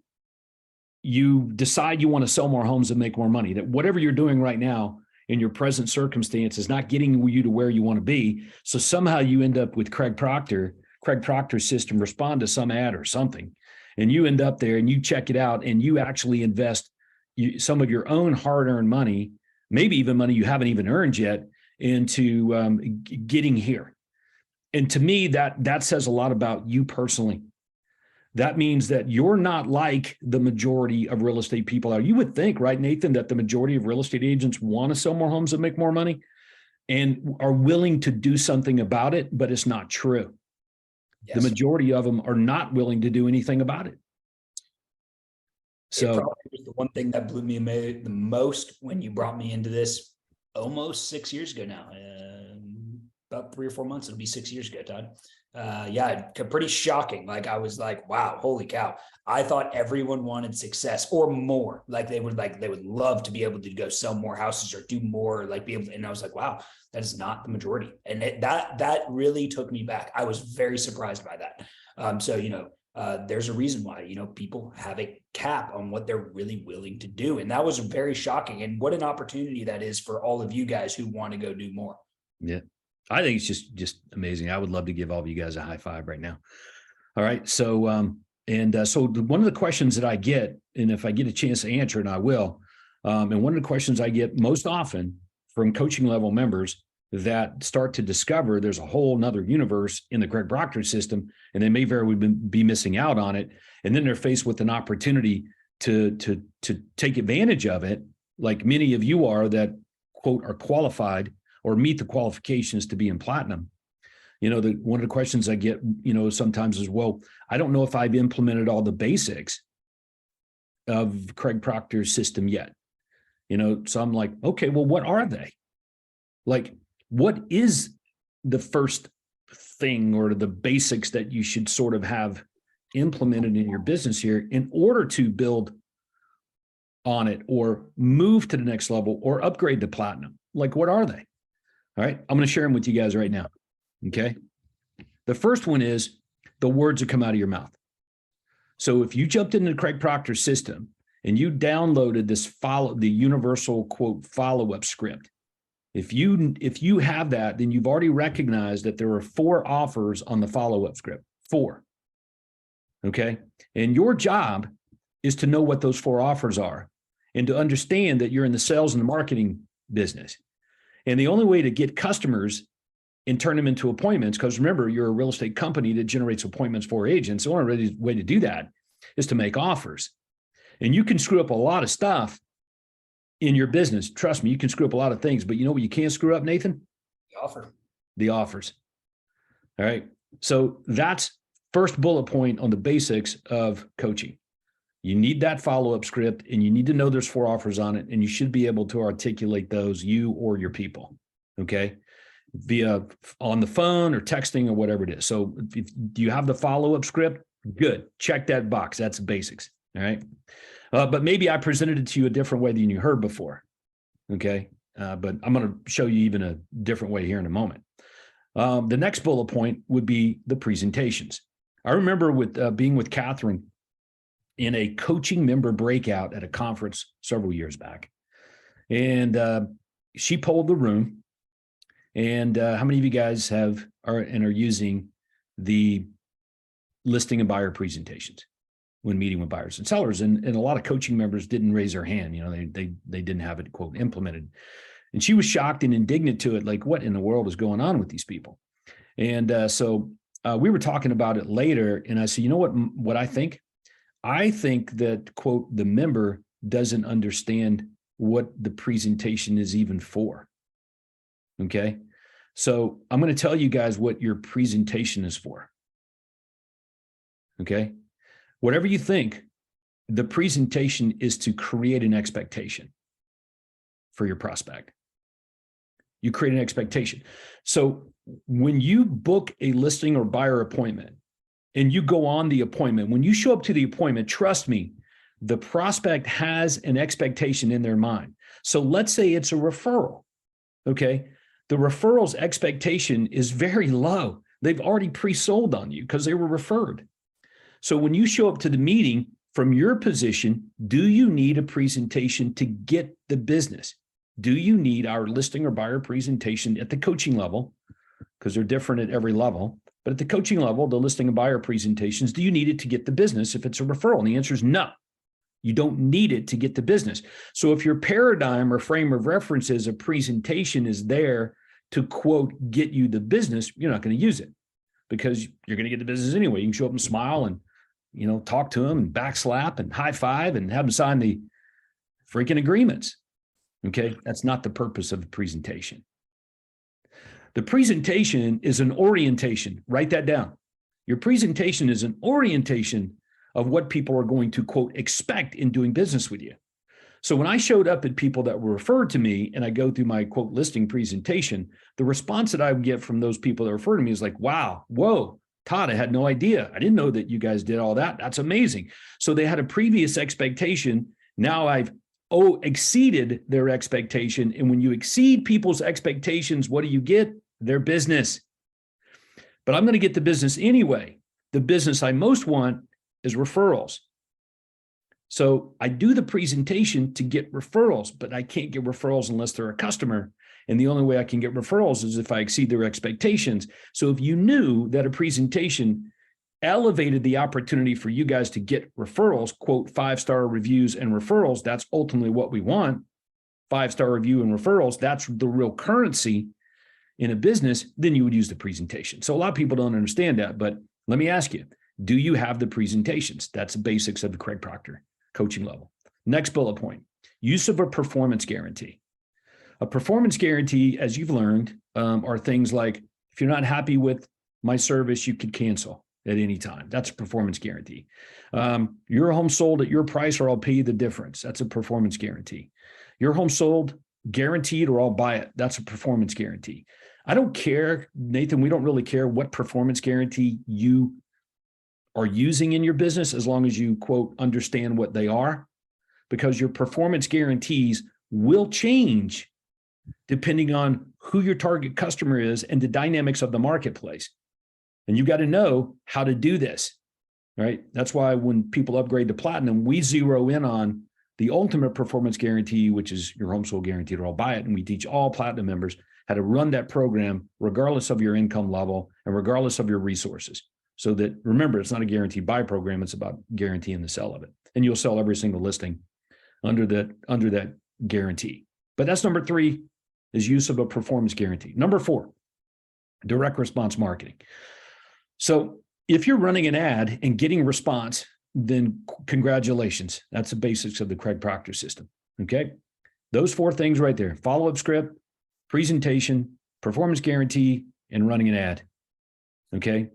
Speaker 1: you decide you want to sell more homes and make more money, that whatever you're doing right now in your present circumstance is not getting you to where you want to be. So somehow you end up with Craig Proctor's system, respond to some ad or something, and you end up there and you check it out and you actually invest some of your own hard-earned money, maybe even money you haven't even earned yet, into getting here. And to me, that says a lot about you personally. That means that you're not like the majority of real estate people are. You would think, right, Nathan, that the majority of real estate agents want to sell more homes and make more money and are willing to do something about it, but it's not true. Yes. The majority of them are not willing to do anything about it. So
Speaker 2: it probably was the one thing that blew me away the most when you brought me into this almost 6 years ago now. About 3 or 4 months, it'll be 6 years ago, Todd. Yeah, pretty shocking. Like, I was like, wow, holy cow. I thought everyone wanted success or more. Like they would love to be able to go sell more houses or do more, like be able to, and I was like, wow, that is not the majority. And that really took me back. I was very surprised by that. So, there's a reason why, people have a cap on what they're really willing to do. And that was very shocking. And what an opportunity that is for all of you guys who want to go do more.
Speaker 1: Yeah. I think it's just amazing. I would love to give all of you guys a high five right now. All right. So, so one of the questions that I get, and if I get a chance to answer it, I will. And one of the questions I get most often from coaching level members that start to discover there's a whole nother universe in the Craig Proctor system, and they may very well be missing out on it. And then they're faced with an opportunity to take advantage of it, like many of you are that, quote, are qualified or meet the qualifications to be in platinum. One of the questions I get, sometimes is, well, I don't know if I've implemented all the basics of Craig Proctor's system yet. So I'm like, okay, well, what are they? Like, what is the first thing or the basics that you should sort of have implemented in your business here in order to build on it or move to the next level or upgrade to platinum? Like, what are they? All right, I'm going to share them with you guys right now. Okay. The first one is the words that come out of your mouth. So if you jumped into the Craig Proctor system and you downloaded the universal, quote, follow-up script, if you have that, then you've already recognized that there are 4 offers on the follow-up script. 4. Okay. And your job is to know what those 4 offers are and to understand that you're in the sales and the marketing business. And the only way to get customers and turn them into appointments, because remember, you're a real estate company that generates appointments for agents. The only way to do that is to make offers. And you can screw up a lot of stuff in your business. Trust me, you can screw up a lot of things, but you know what you can't screw up, Nathan? The offers. All right. So that's first bullet point on the basics of coaching. You need that follow-up script, and you need to know there's 4 offers on it, and you should be able to articulate those, you or your people, okay, via on the phone or texting or whatever it is. So if you have the follow-up script, good. Check that box. That's basics, all right? But maybe I presented it to you a different way than you heard before, okay? But I'm going to show you even a different way here in a moment. The next bullet point would be the presentations. I remember with being with Catherine in a coaching member breakout at a conference several years back. And she polled the room. And how many of you guys are using the listing and buyer presentations when meeting with buyers and sellers? And a lot of coaching members didn't raise their hand. You know, they didn't have it, quote, implemented. And she was shocked and indignant to it, like, what in the world is going on with these people? And so we were talking about it later, and I said, you know what I think? I think that, quote, the member doesn't understand what the presentation is even for. Okay. So I'm going to tell you guys what your presentation is for. Okay. Whatever you think, the presentation is to create an expectation for your prospect. You create an expectation. So when you book a listing or buyer appointment and you go on the appointment, when you show up to the appointment, trust me, the prospect has an expectation in their mind. So let's say it's a referral. Okay. The referral's expectation is very low. They've already pre-sold on you because they were referred. So when you show up to the meeting from your position, do you need a presentation to get the business? Do you need our listing or buyer presentation at the coaching level? Because they're different at every level. But at the coaching level, the listing and buyer presentations, do you need it to get the business if it's a referral? And the answer is no. You don't need it to get the business. So if your paradigm or frame of reference is a presentation is there to, quote, get you the business, you're not going to use it because you're going to get the business anyway. You can show up and smile and, you know, talk to them and backslap and high five and have them sign the freaking agreements. Okay. That's not the purpose of the presentation. The presentation is an orientation. Write that down. Your presentation is an orientation of what people are going to, quote, expect in doing business with you. So when I showed up at people that were referred to me and I go through my, quote, listing presentation, the response that I would get from those people that refer to me is like, wow, whoa, Todd, I had no idea. I didn't know that you guys did all that. That's amazing. So they had a previous expectation. Now I've exceeded their expectation. And when you exceed people's expectations, what do you get? Their business. But I'm going to get the business anyway. The business I most want is referrals. So I do the presentation to get referrals, but I can't get referrals unless they're a customer. And the only way I can get referrals is if I exceed their expectations. So if you knew that a presentation elevated the opportunity for you guys to get referrals, quote, 5-star reviews and referrals, that's ultimately what we want. 5-star review and referrals, that's the real currency in a business, then you would use the presentation. So a lot of people don't understand that, but let me ask you, do you have the presentations? That's the basics of the Craig Proctor coaching level. Next bullet point, use of a performance guarantee. A performance guarantee, as you've learned, are things like, if you're not happy with my service, you could cancel at any time. That's a performance guarantee. Your home sold at your price or I'll pay you the difference. That's a performance guarantee. Your home sold guaranteed or I'll buy it. That's a performance guarantee. I don't care, Nathan, we don't really care what performance guarantee you are using in your business as long as you, quote, understand what they are, because your performance guarantees will change depending on who your target customer is and the dynamics of the marketplace. And you got to know how to do this, right? That's why when people upgrade to platinum, we zero in on the ultimate performance guarantee, which is your home sold guaranteed or I'll buy it. And we teach all platinum members how to run that program regardless of your income level and regardless of your resources. So that, remember, it's not a guaranteed buy program. It's about guaranteeing the sell of it. And you'll sell every single listing under that guarantee. But that's number 3, is use of a performance guarantee. Number 4, direct response marketing. So if you're running an ad and getting response, then congratulations. That's the basics of the Craig Proctor system. Okay. Those 4 things right there: follow-up script, presentation, performance guarantee, and running an ad. Okay.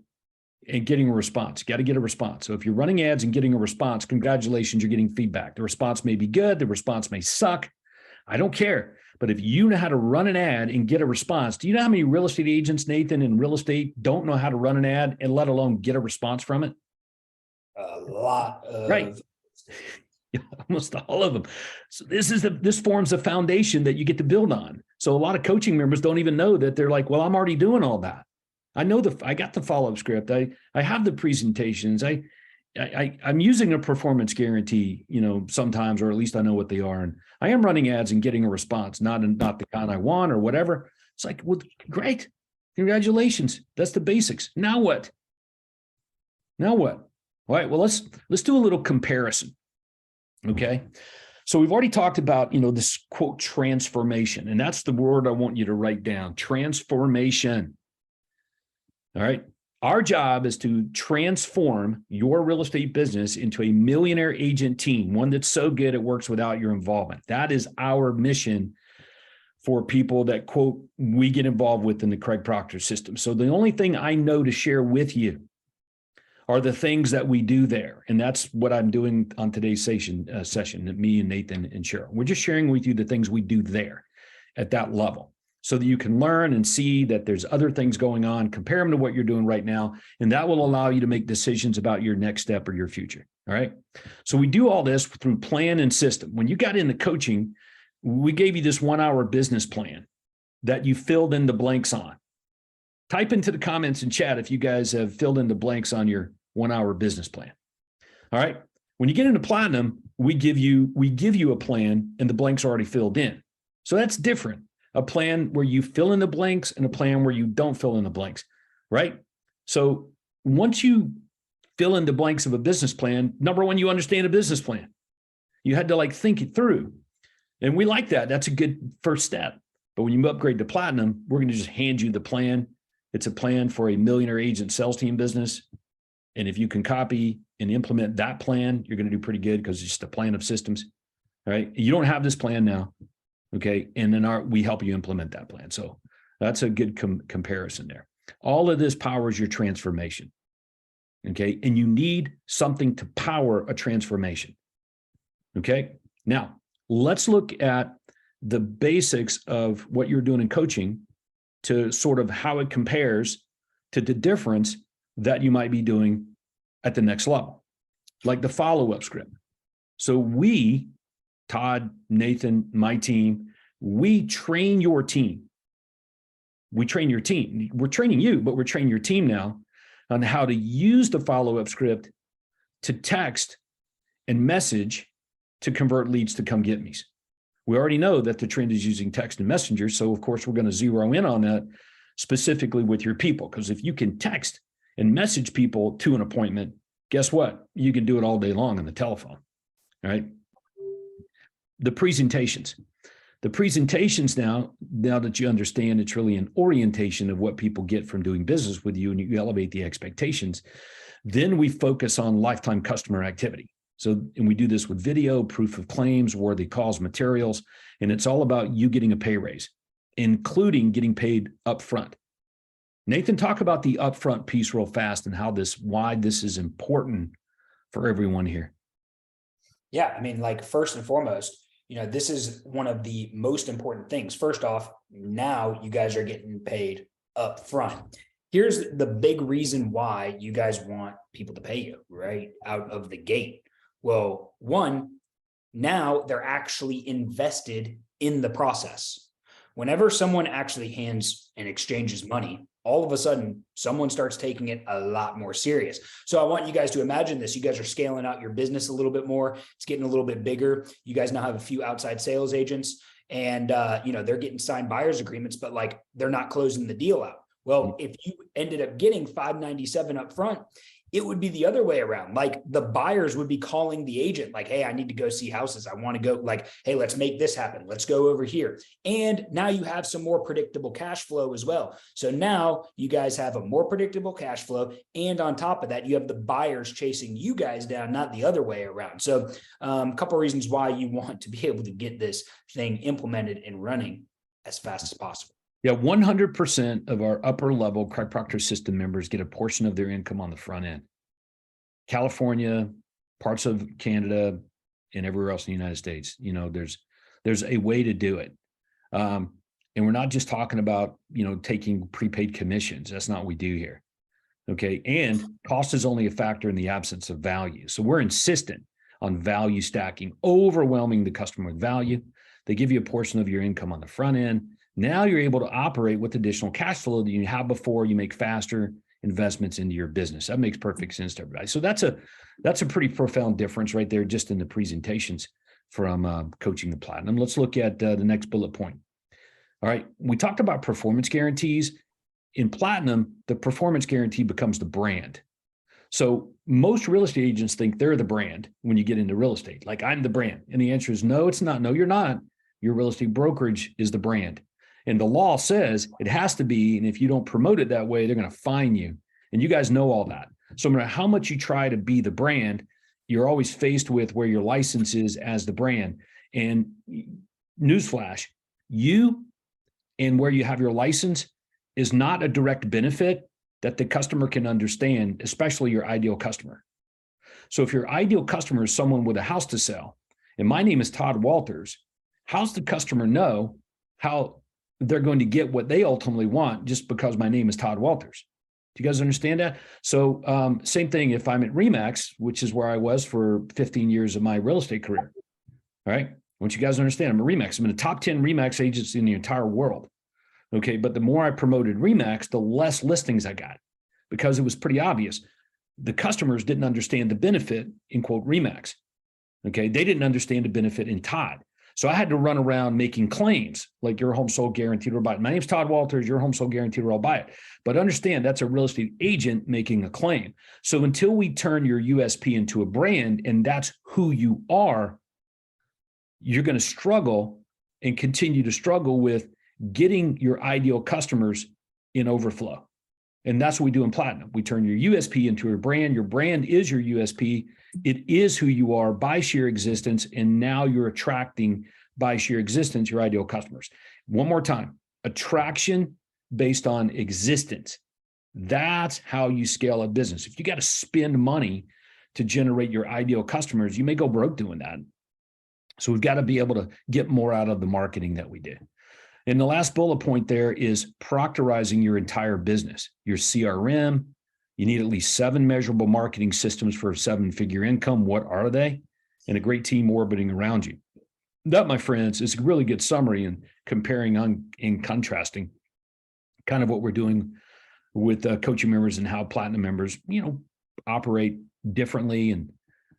Speaker 1: And getting a response. Got to get a response. So if you're running ads and getting a response, congratulations, you're getting feedback. The response may be good. The response may suck. I don't care. But if you know how to run an ad and get a response, do you know how many real estate agents, Nathan, in real estate don't know how to run an ad and let alone get a response from it?
Speaker 2: A lot of
Speaker 1: right. Almost all of them. So this forms the foundation that you get to build on. So a lot of coaching members don't even know that. They're like, well, I'm already doing all that. I know I got the follow-up script. I have the presentations. I'm using a performance guarantee, sometimes, or at least I know what they are. And I am running ads and getting a response, not the kind I want or whatever. It's like, well, great. Congratulations. That's the basics. Now what? All right. Well, let's do a little comparison. Okay. So we've already talked about, this quote transformation, and that's the word I want you to write down. Transformation. All right. Our job is to transform your real estate business into a millionaire agent team, one that's so good it works without your involvement. That is our mission for people that, quote, we get involved with in the Craig Proctor system. So the only thing I know to share with you are the things that we do there. And that's what I'm doing on today's session, me and Nathan and Cheryl. We're just sharing with you the things we do there at that level, so that you can learn and see that there's other things going on, compare them to what you're doing right now, and that will allow you to make decisions about your next step or your future. All right. So we do all this through plan and system. When you got into coaching, we gave you this 1 hour business plan that you filled in the blanks on. Type into the comments and chat if you guys have filled in the blanks on your 1 hour business plan. All right. When you get into platinum, we give you a plan and the blanks are already filled in. So that's different. A plan where you fill in the blanks and a plan where you don't fill in the blanks, right? So once you fill in the blanks of a business plan, number one, you understand a business plan. You had to think it through. And we like that. That's a good first step. But when you upgrade to platinum, we're going to just hand you the plan. It's a plan for a millionaire agent sales team business. And if you can copy and implement that plan, you're going to do pretty good, because it's just a plan of systems, right? You don't have this plan now. Okay. And then we help you implement that plan. So that's a good comparison there. All of this powers your transformation. Okay. And you need something to power a transformation. Okay. Now let's look at the basics of what you're doing in coaching to sort of how it compares to the difference that you might be doing at the next level, like the follow-up script. So we, Todd, Nathan, my team, we train your team. We train your team. We're training you, but we're training your team now on how to use the follow-up script to text and message to convert leads to come get me's. We already know that the trend is using text and messenger. So of course, we're going to zero in on that specifically with your people, because if you can text and message people to an appointment, guess what? You can do it all day long on the telephone, right? The presentations now that you understand it's really an orientation of what people get from doing business with you, and you elevate the expectations, then we focus on lifetime customer activity. So, and we do this with video, proof of claims, worthy calls, materials, and it's all about you getting a pay raise, including getting paid upfront. Nathan, talk about the upfront piece real fast and why this is important for everyone here.
Speaker 2: Yeah. I mean, first and foremost, this is one of the most important things. First off, now you guys are getting paid up front. Here's the big reason why you guys want people to pay you right out of the gate. Well, one, now they're actually invested in the process. Whenever someone actually hands and exchanges money, all of a sudden, someone starts taking it a lot more serious. So I want you guys to imagine this. You guys are scaling out your business a little bit more. It's getting a little bit bigger. You guys now have a few outside sales agents, and they're getting signed buyer's agreements, but they're not closing the deal out. Well, if you ended up getting $597 up front, it would be the other way around. The buyers would be calling the agent hey, I need to go see houses. I want to go hey, let's make this happen. Let's go over here. And now you have some more predictable cash flow as well. So now you guys have a more predictable cash flow. And on top of that, you have the buyers chasing you guys down, not the other way around. So a couple of reasons why you want to be able to get this thing implemented and running as fast as possible.
Speaker 1: Yeah, 100% of our upper level Craig Proctor system members get a portion of their income on the front end. California, parts of Canada, and everywhere else in the United States, there's a way to do it. And we're not just talking about, taking prepaid commissions. That's not what we do here. Okay. And cost is only a factor in the absence of value. So we're insistent on value stacking, overwhelming the customer with value. They give you a portion of your income on the front end. Now you're able to operate with additional cash flow that you have before. You make faster investments into your business. That makes perfect sense to everybody. So that's a pretty profound difference right there, just in the presentations from coaching the platinum. Let's look at the next bullet point. All right, we talked about performance guarantees. In platinum, the performance guarantee becomes the brand. So most real estate agents think they're the brand when you get into real estate. Like, I'm the brand. And the answer is no, it's not. No, you're not. Your real estate brokerage is the brand. And the law says it has to be. And if you don't promote it that way, they're going to fine you. And you guys know all that. So no matter how much you try to be the brand, you're always faced with where your license is as the brand. And newsflash, you and where you have your license is not a direct benefit that the customer can understand, especially your ideal customer. So if your ideal customer is someone with a house to sell, and my name is Todd Walters, how's the customer know how they're going to get what they ultimately want just because my name is Todd Walters? Do you guys understand that? So same thing if I'm at RE/MAX, which is where I was for 15 years of my real estate career. All right. I want you guys to understand, I'm a RE/MAX. I'm in the top 10 RE/MAX agents in the entire world. Okay. But the more I promoted RE/MAX, the less listings I got, because it was pretty obvious. The customers didn't understand the benefit in quote RE/MAX. Okay. They didn't understand the benefit in Todd. So I had to run around making claims like your home sold guaranteed or buy it. My name's Todd Walters, your home sold guaranteed or I'll buy it. But understand that's a real estate agent making a claim. So until we turn your USP into a brand and that's who you are, you're going to struggle and continue to struggle with getting your ideal customers in overflow. And that's what we do in platinum. We turn your USP into a brand. Your brand is your USP. It is who you are by sheer existence. And now you're attracting by sheer existence your ideal customers. One more time, attraction based on existence. That's how you scale a business. If you got to spend money to generate your ideal customers, you may go broke doing that. So we've got to be able to get more out of the marketing that we do. And the last bullet point there is proctorizing your entire business, your CRM. You need at least 7 measurable marketing systems for a 7-figure income. What are they? And a great team orbiting around you. That, my friends, is a really good summary in comparing and contrasting kind of what we're doing with coaching members and how platinum members, operate differently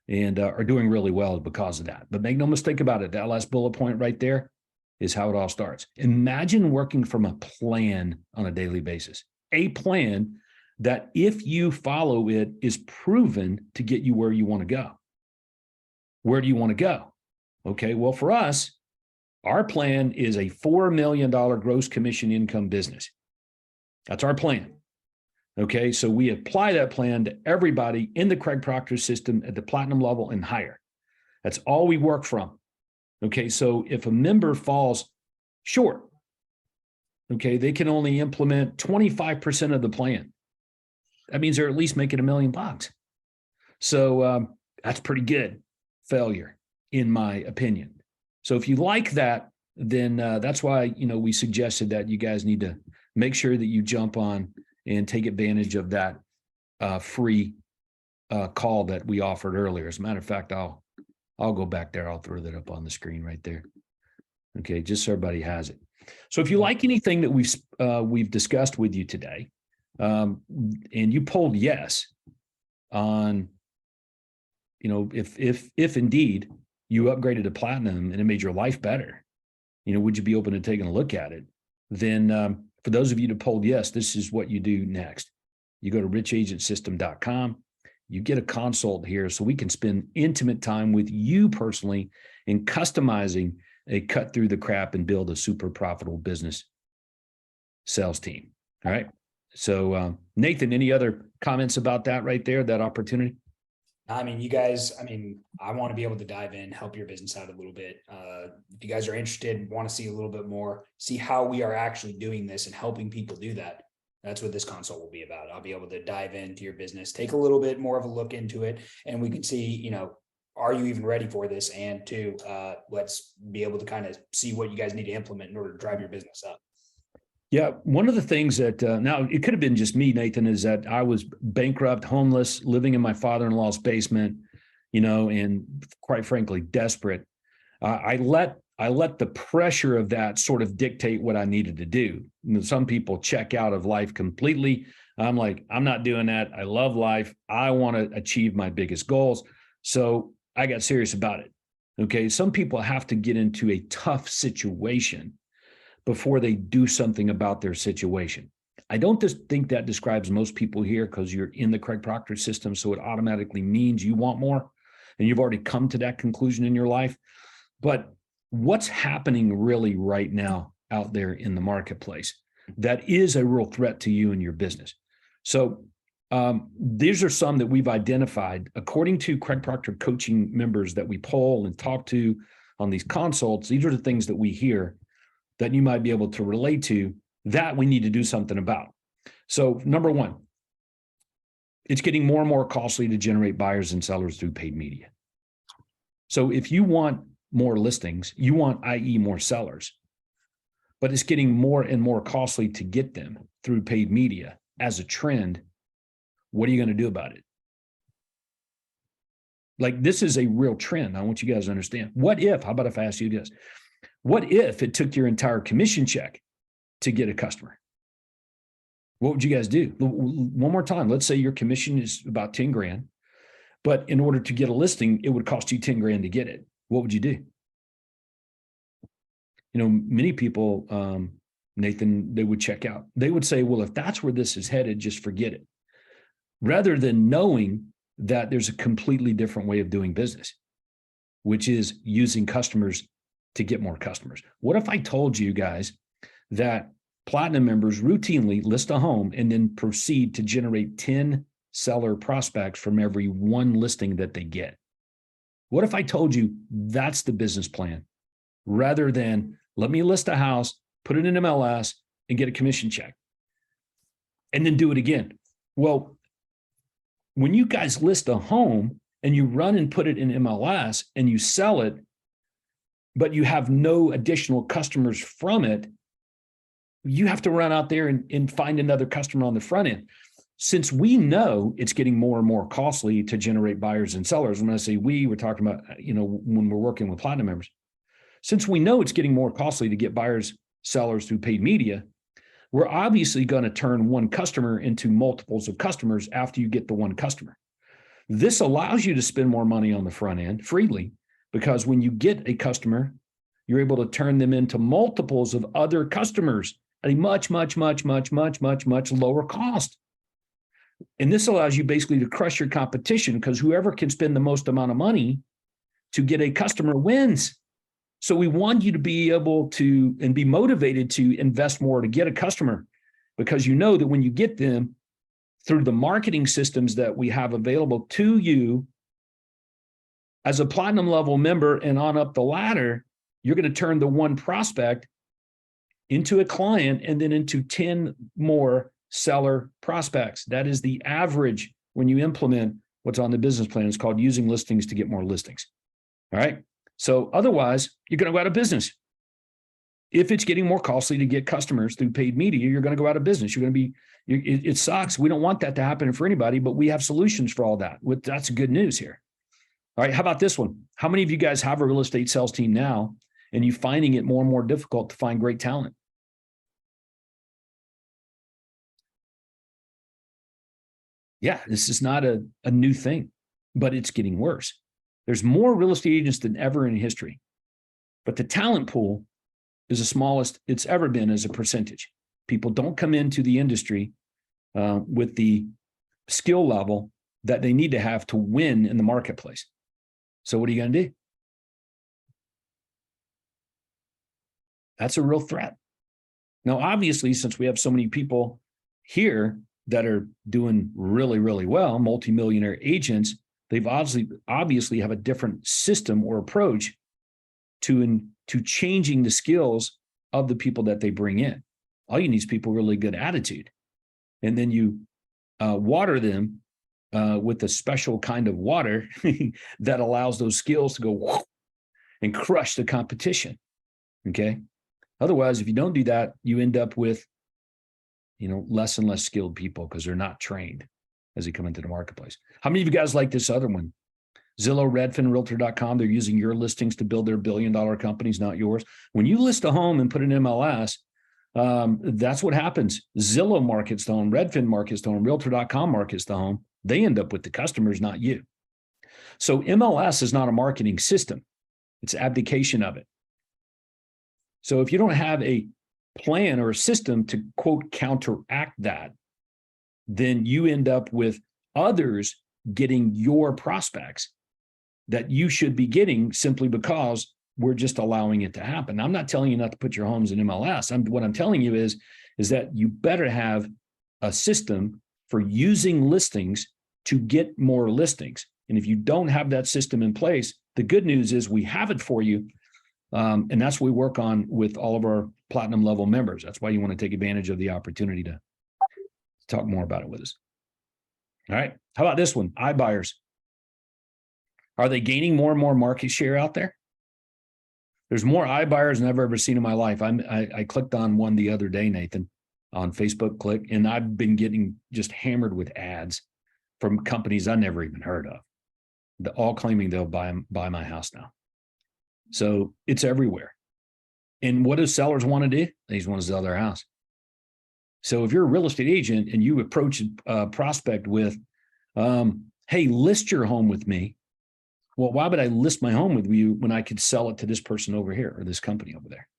Speaker 1: and are doing really well because of that. But make no mistake about it, that last bullet point right there is how it all starts. Imagine working from a plan on a daily basis, a plan that if you follow it is proven to get you where you want to go. Where do you want to go? Okay, well, for us, our plan is a $4 million gross commission income business. That's our plan. Okay, so we apply that plan to everybody in the Craig Proctor system at the platinum level and higher. That's all we work from. Okay, so if a member falls short, okay, they can only implement 25% of the plan. That means they're at least making $1 million. So that's pretty good failure, in my opinion. So if you like that, then that's why, we suggested that you guys need to make sure that you jump on and take advantage of that free call that we offered earlier. As a matter of fact, I'll go back there. I'll throw that up on the screen right there. Okay, just so everybody has it. So if you like anything that we've discussed with you today, and you polled yes on, if indeed you upgraded to platinum and it made your life better, would you be open to taking a look at it? Then for those of you that polled yes, this is what you do next. You go to richagentsystem.com. You get a consult here so we can spend intimate time with you personally in customizing a cut through the crap and build a super profitable business sales team. All right. So Nathan, any other comments about that right there, that opportunity?
Speaker 2: You guys, I want to be able to dive in, help your business out a little bit. If you guys are interested, want to see a little bit more, see how we are actually doing this and helping people do that. That's what this consult will be about. I'll be able to dive into your business, take a little bit more of a look into it, and we can see, are you even ready for this? And two, let's be able to kind of see what you guys need to implement in order to drive your business up.
Speaker 1: Yeah. One of the things that now it could have been just me, Nathan, is that I was bankrupt, homeless, living in my father-in-law's basement, and quite frankly, desperate. I let I let the pressure of that sort of dictate what I needed to do. Some people check out of life completely. I'm like, I'm not doing that. I love life. I want to achieve my biggest goals. So I got serious about it. Okay. Some people have to get into a tough situation before they do something about their situation. I don't just think that describes most people here because you're in the Craig Proctor system. So it automatically means you want more and you've already come to that conclusion in your life. But what's happening really right now out there in the marketplace that is a real threat to you and your business? So these are some that we've identified according to Craig Proctor coaching members that we poll and talk to on these consults. These are the things that we hear that you might be able to relate to that we need to do something about. So number one, it's getting more and more costly to generate buyers and sellers through paid media. So if you want more listings, you want, i.e. more sellers, but it's getting more and more costly to get them through paid media as a trend. What are you going to do about it? Like, this is a real trend. I want you guys to understand. What if, how about if I ask you this? What if it took your entire commission check to get a customer? What would you guys do? One more time. Let's say your commission is about 10 grand, but in order to get a listing, it would cost you 10 grand to get it. What would you do? You know, many people, Nathan, they would check out. They would say, well, if that's where this is headed, just forget it. Rather than knowing that there's a completely different way of doing business, which is using customers to get more customers. What if I told you guys that Platinum members routinely list a home and then proceed to generate 10 seller prospects from every one listing that they get? What if I told you that's the business plan rather than let me list a house, put it in MLS and get a commission check and then do it again? Well, when you guys list a home and you run and put it in MLS and you sell it, but you have no additional customers from it, you have to run out there and find another customer on the front end. Since we know it's getting more and more costly to generate buyers and sellers, when I say we're talking about, you know, when we're working with Platinum members, since we know it's getting more costly to get buyers, sellers through paid media, we're obviously going to turn one customer into multiples of customers after you get the one customer. This allows you to spend more money on the front end freely, because when you get a customer, you're able to turn them into multiples of other customers at a much, much, much, much, much, much, much lower cost. And this allows you basically to crush your competition, because whoever can spend the most amount of money to get a customer wins. So we want you to be able to and be motivated to invest more to get a customer, because you know that when you get them through the marketing systems that we have available to you as a Platinum level member and on up the ladder, you're going to turn the one prospect into a client and then into 10 more seller prospects. That is the average when you implement what's on the business plan. It's called using listings to get more listings. All right. So otherwise, you're going to go out of business. If it's getting more costly to get customers through paid media, you're going to go out of business. You're going to be, it sucks. We don't want that to happen for anybody, but we have solutions for all that. That's good news here. All right. How about this one? How many of you guys have a real estate sales team now and you finding it more and more difficult to find great talent? Yeah, this is not a new thing, but it's getting worse. There's more real estate agents than ever in history, but the talent pool is the smallest it's ever been as a percentage. People don't come into the industry with the skill level that they need to have to win in the marketplace. So what are you going to do? That's a real threat. Now, obviously, since we have so many people here that are doing really, really well, multimillionaire agents, they've obviously have a different system or approach to changing the skills of the people that they bring in. All you need is people with really good attitude. And then you water them with a special kind of water that allows those skills to go and crush the competition. Okay. Otherwise, if you don't do that, you end up with, less and less skilled people because they're not trained as they come into the marketplace. How many of you guys like this other one? Zillow, Redfin, Realtor.com, they're using your listings to build their billion-dollar companies, not yours. When you list a home and put an MLS, that's what happens. Zillow markets the home, Redfin markets the home, Realtor.com markets the home. They end up with the customers, not you. So MLS is not a marketing system. It's abdication of it. So if you don't have a plan or a system to, quote, counteract that, then you end up with others getting your prospects that you should be getting simply because we're just allowing it to happen. I'm not telling you not to put your homes in MLS. What I'm telling you is that you better have a system for using listings to get more listings. And if you don't have that system in place, the good news is we have it for you. And that's what we work on with all of our platinum level members. That's why you want to take advantage of the opportunity to talk more about it with us. All right. How about this one? iBuyers. Are they gaining more and more market share out there? There's more iBuyers than I've ever seen in my life. I clicked on one the other day, Nathan, on Facebook, and I've been getting just hammered with ads from companies I never even heard of, all claiming they'll buy my house now. So it's everywhere. And what do sellers want to do? They just want to sell their house. So if you're a real estate agent and you approach a prospect with, hey, list your home with me. Well, why would I list my home with you when I could sell it to this person over here or this company over there?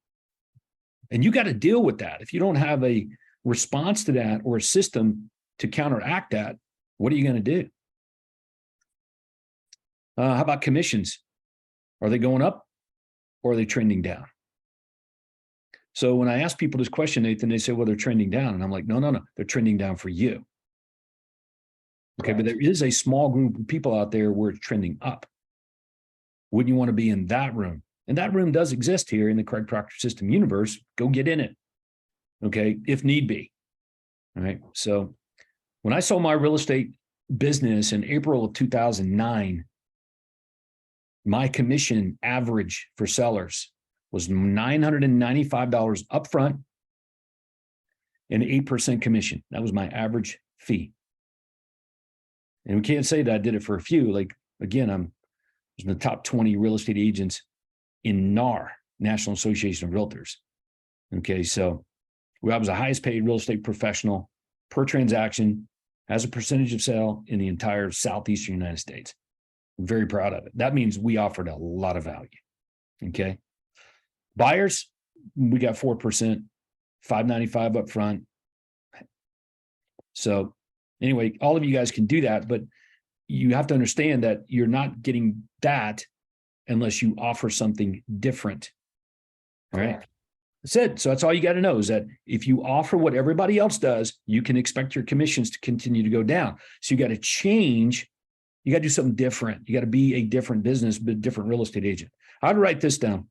Speaker 1: And you got to deal with that. If you don't have a response to that or a system to counteract that, what are you going to do? How about commissions? Are they going up or are they trending down? So when I ask people this question, Nathan, they say, well, they're trending down. And I'm like, no, they're trending down for you. Okay, but there is a small group of people out there where it's trending up. Wouldn't you want to be in that room? And that room does exist here in the Craig Proctor System universe. Go get in it, okay, if need be. All right, so when I sold my real estate business in April of 2009, my commission average for sellers was $995 upfront and 8% commission. That was my average fee. And we can't say that I did it for a few. Like, again, I'm in the top 20 real estate agents in NAR, National Association of Realtors. Okay, so I was the highest paid real estate professional per transaction as a percentage of sale in the entire Southeastern United States. I'm very proud of it. That means we offered a lot of value. Okay. Buyers, we got 4%, $595 up front. So anyway, all of you guys can do that, but you have to understand that you're not getting that unless you offer something different. All right. That's it. So that's all you got to know is that if you offer what everybody else does, you can expect your commissions to continue to go down. So you got to change. You got to do something different. You got to be a different business, but a different real estate agent. I'd write this down.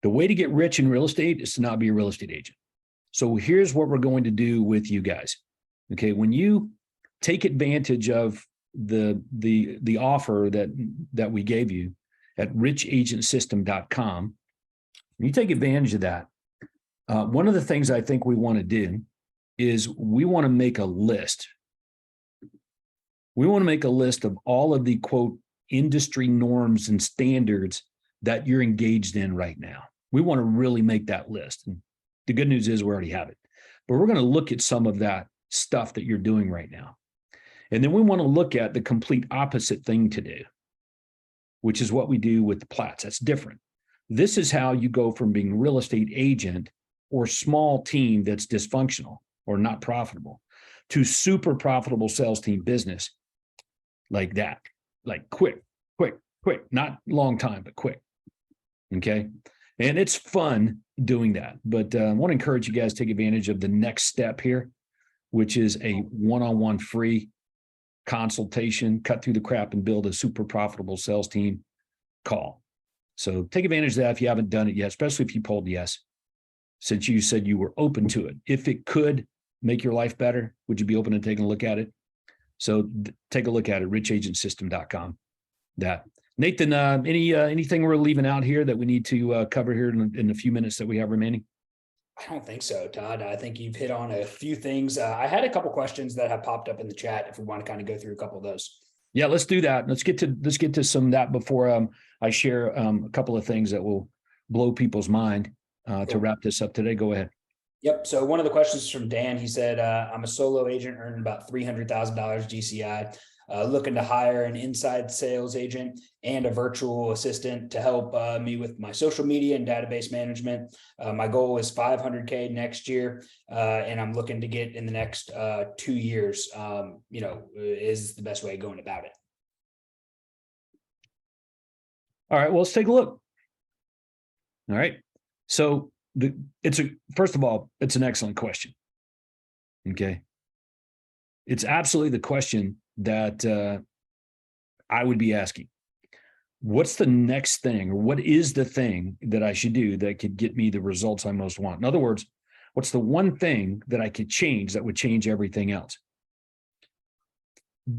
Speaker 1: The way to get rich in real estate is to not be a real estate agent. So here's what we're going to do with you guys. Okay. When you take advantage of the offer that we gave you at richagentsystem.com, you take advantage of that. One of the things I think we want to do is we want to make a list. We want to make a list of all of the, quote, industry norms and standards that you're engaged in right now. We want to really make that list. And the good news is we already have it. But we're going to look at some of that stuff that you're doing right now. And then we want to look at the complete opposite thing to do, which is what we do with the plats. That's different. This is how you go from being real estate agent or small team that's dysfunctional or not profitable to super profitable sales team business like that, like quick, not long time, but quick. Okay. And it's fun doing that. But I want to encourage you guys to take advantage of the next step here, which is a one-on-one free consultation, cut through the crap and build a super profitable sales team call. So take advantage of that if you haven't done it yet, especially if you polled yes, since you said you were open to it. If it could make your life better, would you be open to taking a look at it? So take a look at it, richagentsystem.com. That. Nathan, anything we're leaving out here that we need to cover here in the few minutes that we have remaining?
Speaker 2: I don't think so, Todd. I think you've hit on a few things. I had a couple questions that have popped up in the chat if we want to kind of go through a couple of those.
Speaker 1: Yeah, let's do that. Let's get to some of that before I share a couple of things that will blow people's mind to
Speaker 2: Cool.
Speaker 1: wrap this up today. Go ahead.
Speaker 2: Yep. So one of the questions is from Dan. He said, I'm a solo agent earning about $300,000 GCI, looking to hire an inside sales agent and a virtual assistant to help me with my social media and database management. My goal is 500K next year, and I'm looking to get in the next 2 years, is the best way of going about it.
Speaker 1: All right, well, let's take a look. All right. So first of all, it's an excellent question. Okay. It's absolutely the question that I would be asking. What's the next thing, or what is the thing that I should do that could get me the results I most want? In other words, what's the one thing that I could change that would change everything else?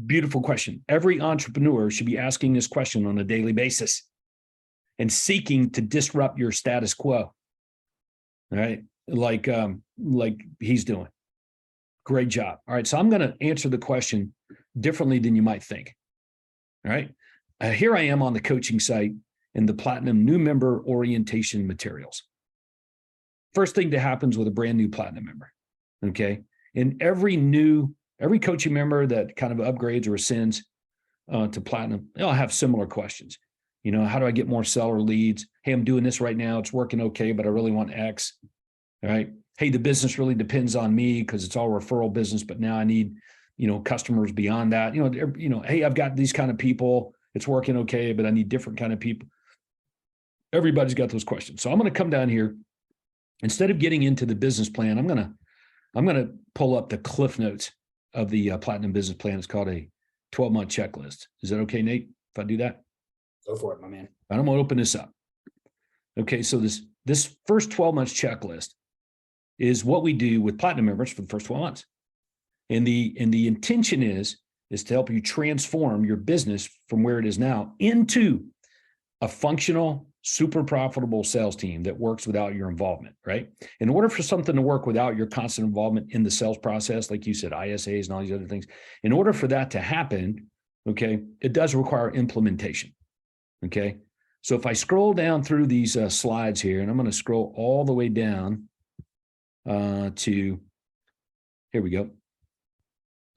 Speaker 1: Beautiful question. Every entrepreneur should be asking this question on a daily basis and seeking to disrupt your status quo. All right. Like he's doing. Great job. All right. So I'm going to answer the question differently than you might think. All right. Here I am on the coaching site in the Platinum new member orientation materials. First thing that happens with a brand new Platinum member. Okay. And every coaching member that kind of upgrades or ascends to Platinum, they'll have similar questions. How do I get more seller leads? Hey, I'm doing this right now. It's working okay, but I really want X. All right. Hey, the business really depends on me because it's all referral business, but now I need, customers beyond that. Hey, I've got these kind of people. It's working okay, but I need different kind of people. Everybody's got those questions. So I'm going to come down here. Instead of getting into the business plan, I'm going to pull up the cliff notes of the Platinum business plan. It's called a 12-month checklist. Is that okay, Nate, if I do that?
Speaker 2: Go for it, my man.
Speaker 1: I'm going to open this up. Okay, so this first 12 months checklist is what we do with Platinum members for the first 12 months. And the intention is to help you transform your business from where it is now into a functional, super profitable sales team that works without your involvement, right? In order for something to work without your constant involvement in the sales process, like you said, ISAs and all these other things, in order for that to happen, okay, it does require implementation. Okay. So if I scroll down through these slides here, and I'm going to scroll all the way down to, here we go.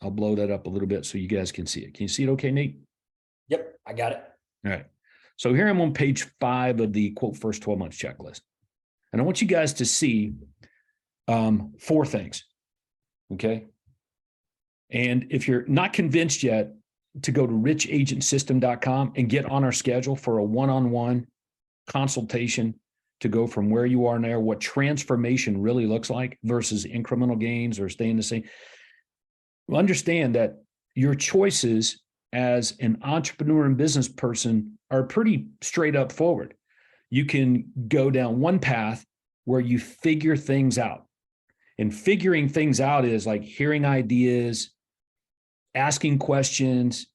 Speaker 1: I'll blow that up a little bit so you guys can see it. Can you see it okay, Nate?
Speaker 2: Yep, I got it.
Speaker 1: All right. So here I'm on page 5 of the quote first 12 months checklist. And I want you guys to see 4 things. Okay. And if you're not convinced yet, to go to richagentsystem.com and get on our schedule for a one-on-one consultation to go from where you are now, what transformation really looks like versus incremental gains or staying the same. Understand that your choices as an entrepreneur and business person are pretty straight up forward. You can go down one path where you figure things out. And figuring things out is like hearing ideas, asking questions.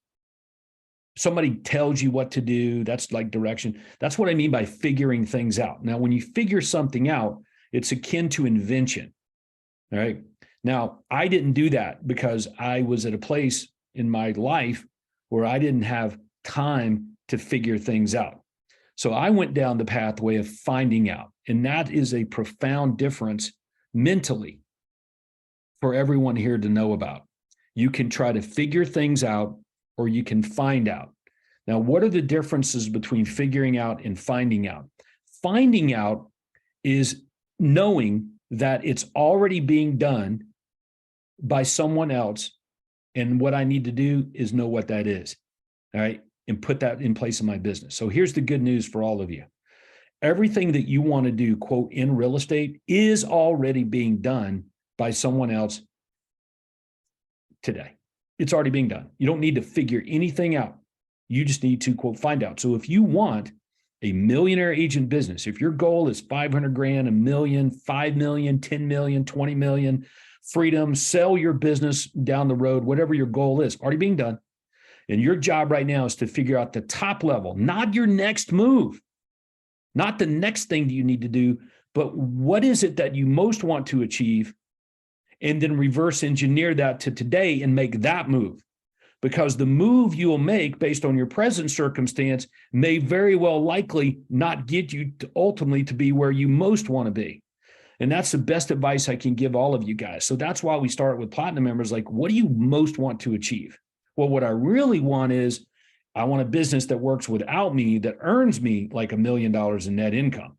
Speaker 1: Somebody tells you what to do. That's like direction. That's what I mean by figuring things out. Now, when you figure something out, it's akin to invention. All right. Now, I didn't do that because I was at a place in my life where I didn't have time to figure things out. So I went down the pathway of finding out. And that is a profound difference mentally for everyone here to know about. You can try to figure things out or you can find out. Now, what are the differences between figuring out and finding out? Finding out is knowing that it's already being done by someone else. And what I need to do is know what that is. All right. And put that in place in my business. So here's the good news for all of you. Everything that you want to do, quote, in real estate is already being done by someone else today. It's already being done. You don't need to figure anything out. You just need to, quote, find out. So if you want a millionaire agent business, if your goal is 500 grand, $1 million, 5 million, 10 million, 20 million, freedom, sell your business down the road, whatever your goal is, already being done. And your job right now is to figure out the top level, not your next move, not the next thing that you need to do, but what is it that you most want to achieve? And then reverse engineer that to today and make that move. because the move you'll make based on your present circumstance may very well likely not get you to ultimately to be where you most want to be. And that's the best advice I can give all of you guys. So that's why we start with platinum members. Like, what do you most want to achieve? Well, what I really want is I want a business that works without me, that earns me like $1 million in net income.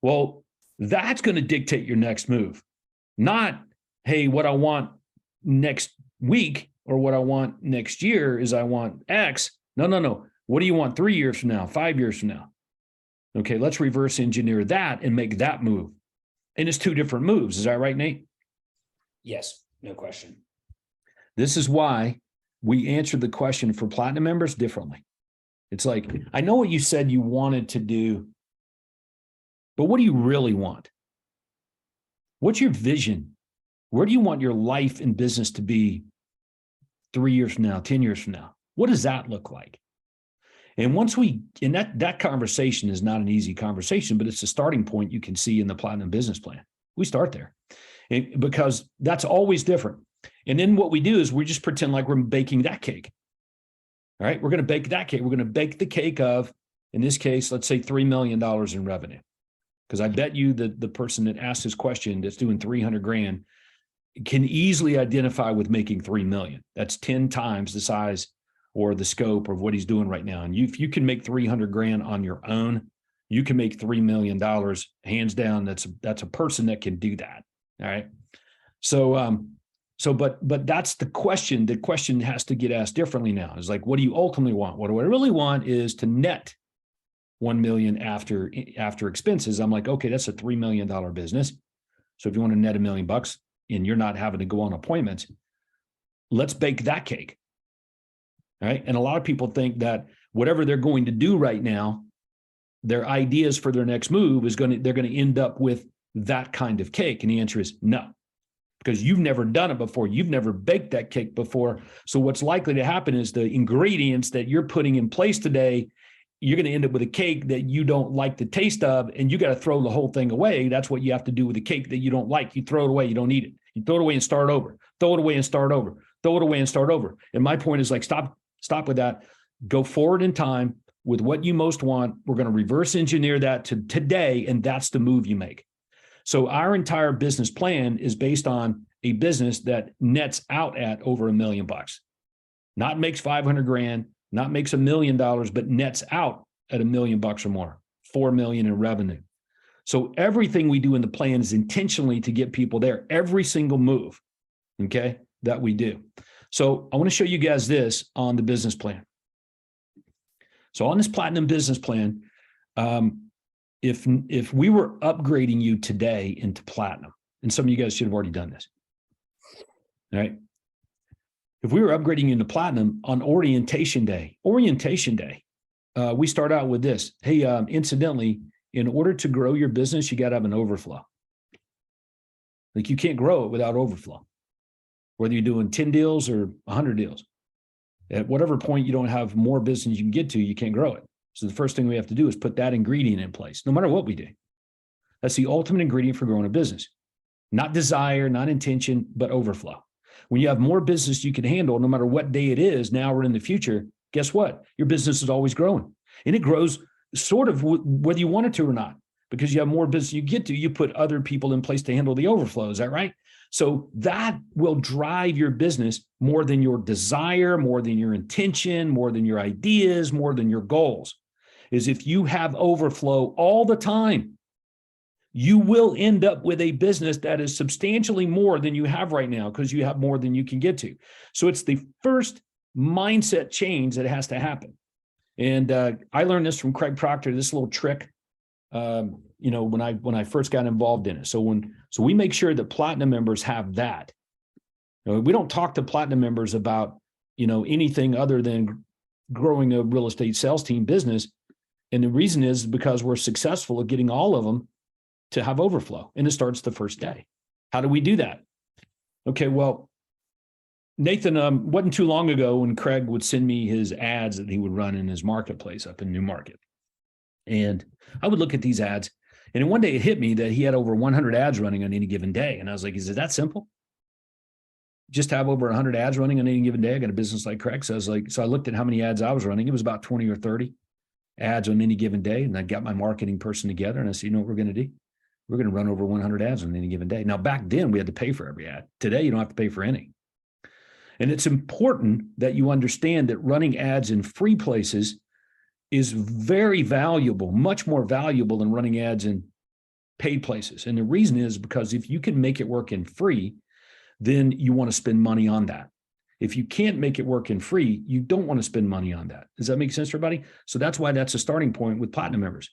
Speaker 1: Well, that's going to dictate your next move. Not, hey, what I want next week or what I want next year is I want X. No. What do you want 3 years from now, 5 years from now? Okay, let's reverse engineer that and make that move. And it's 2 different moves. Is that right, Nate?
Speaker 2: Yes, no question.
Speaker 1: This is why we answered the question for platinum members differently. It's like, I know what you said you wanted to do, but what do you really want? What's your vision? Where do you want your life and business to be 3 years from now, 10 years from now? What does that look like? And once that conversation is not an easy conversation, but it's a starting point you can see in the Platinum Business Plan. We start there because that's always different. And then what we do is we just pretend like we're baking that cake. All right, we're going to bake that cake. We're going to bake the cake of, in this case, let's say $3 million in revenue. Because I bet you that the person that asked this question that's doing 300 grand can easily identify with making 3 million. That's 10 times the size or the scope of what he's doing right now. And if you can make 300 grand on your own, you can make $3 million hands down. That's a person that can do that. All right. But that's the question. The question has to get asked differently now. It's like, what do you ultimately want? What do I really want is to net 1 million after expenses. I'm like, okay, that's a $3 million business. So if you want to net $1 million and you're not having to go on appointments, let's bake that cake. All right. And a lot of people think that whatever they're going to do right now, their ideas for their next move they're going to end up with that kind of cake. And the answer is no, because you've never done it before. You've never baked that cake before. So what's likely to happen is the ingredients that you're putting in place today, you're going to end up with a cake that you don't like the taste of, and you got to throw the whole thing away. That's what you have to do with a cake that you don't like. You throw it away. You don't eat it. You throw it away and start over. Throw it away and start over. Throw it away and start over. And my point is like, stop with that. Go forward in time with what you most want. We're going to reverse engineer that to today, and that's the move you make. So our entire business plan is based on a business that nets out at over $1 million, not makes 500 grand, not makes $1 million, but nets out at $1 million or more, 4 million in revenue. So everything we do in the plan is intentionally to get people there, every single move, okay, that we do. So I want to show you guys this on the business plan. So on this Platinum Business Plan, if we were upgrading you today into Platinum, and some of you guys should have already done this, all right? If we were upgrading you into Platinum on orientation day, we start out with this. Hey, incidentally, in order to grow your business, you got to have an overflow. Like you can't grow it without overflow, whether you're doing 10 deals or 100 deals. At whatever point you don't have more business you can get to, you can't grow it. So the first thing we have to do is put that ingredient in place, no matter what we do. That's the ultimate ingredient for growing a business. Not desire, not intention, but overflow. When you have more business you can handle, no matter what day it is, now or in the future, guess what? Your business is always growing. And it grows sort of whether you want it to or not, because you have more business you get to, you put other people in place to handle the overflow. Is that right? So that will drive your business more than your desire, more than your intention, more than your ideas, more than your goals. Is if you have overflow all the time, you will end up with a business that is substantially more than you have right now because you have more than you can get to. So it's the first mindset change that has to happen. And I learned this from Craig Proctor, this little trick, when I first got involved in it. So we make sure that Platinum members have that. We don't talk to Platinum members about, anything other than growing a real estate sales team business. And the reason is because we're successful at getting all of them to have overflow, and it starts the first day. How do we do that? Okay, well, Nathan, wasn't too long ago when Craig would send me his ads that he would run in his marketplace up in New Market. And I would look at these ads, and then one day it hit me that he had over 100 ads running on any given day. And I was like, is it that simple? just have over 100 ads running on any given day. I got a business like Craig. So I looked at how many ads I was running. It was about 20 or 30 ads on any given day. And I got my marketing person together and I said, you know what we're going to do? We're going to run over 100 ads on any given day. Now, back then we had to pay for every ad. Today, you don't have to pay for any. And it's important that you understand that running ads in free places is very valuable, much more valuable than running ads in paid places. And the reason is because if you can make it work in free, then you want to spend money on that. If you can't make it work in free, you don't want to spend money on that. Does that make sense to everybody? So that's why that's a starting point with Platinum members.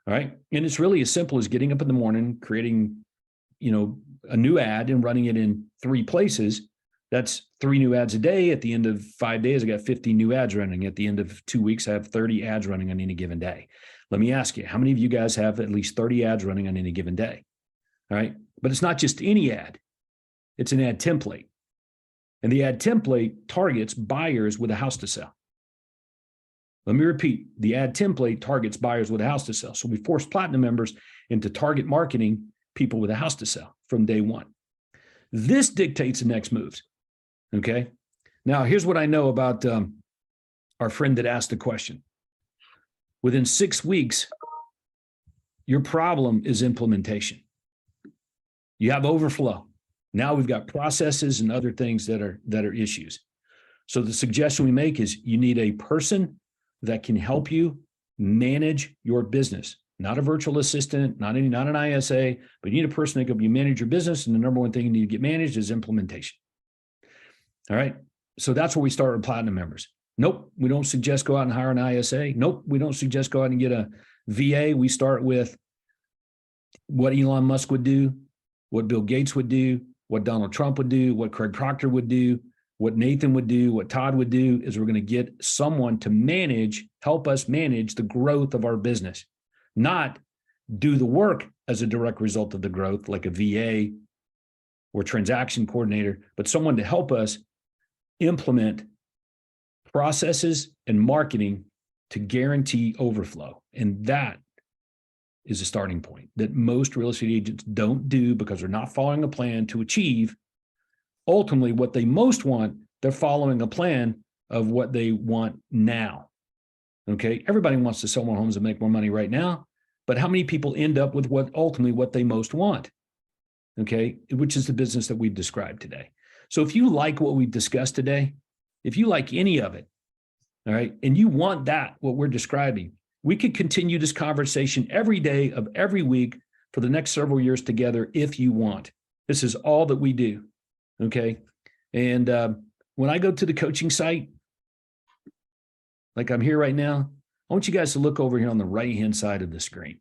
Speaker 1: All right. And it's really as simple as getting up in the morning, creating, a new ad and running it in 3 places. That's 3 new ads a day. At the end of 5 days, I got 50 new ads running. At the end of 2 weeks, I have 30 ads running on any given day. Let me ask you, how many of you guys have at least 30 ads running on any given day? All right. But it's not just any ad. It's an ad template. And the ad template targets buyers with a house to sell. Let me repeat, the ad template targets buyers with a house to sell. So we force Platinum members into target marketing people with a house to sell from day one. This dictates the next moves. Okay. Now, here's what I know about our friend that asked the question. Within 6 weeks, your problem is implementation. You have overflow. Now we've got processes and other things that are issues. So the suggestion we make is you need a person that can help you manage your business, not a virtual assistant, not an ISA, but you need a person that can help you manage your business. And the number one thing you need to get managed is implementation. All right. So that's where we start with Platinum members. Nope. We don't suggest go out and hire an ISA. Nope. We don't suggest go out and get a VA. We start with what Elon Musk would do, what Bill Gates would do, what Donald Trump would do, what Craig Proctor would do, what Nathan would do, what Todd would do, is we're going to get someone to help us manage the growth of our business, not do the work as a direct result of the growth, like a VA or transaction coordinator, but someone to help us implement processes and marketing to guarantee overflow. And that is a starting point that most real estate agents don't do because they're not following a plan to achieve ultimately what they most want. They're following a plan of what they want now. Okay. Everybody wants to sell more homes and make more money right now, but how many people end up with what they most want? Okay. Which is the business that we've described today. So if you like what we've discussed today, if you like any of it, all right, and you want what we're describing, we could continue this conversation every day of every week for the next several years together if you want. This is all that we do. Okay. And when I go to the coaching site, like I'm here right now, I want you guys to look over here on the right-hand side of the screen.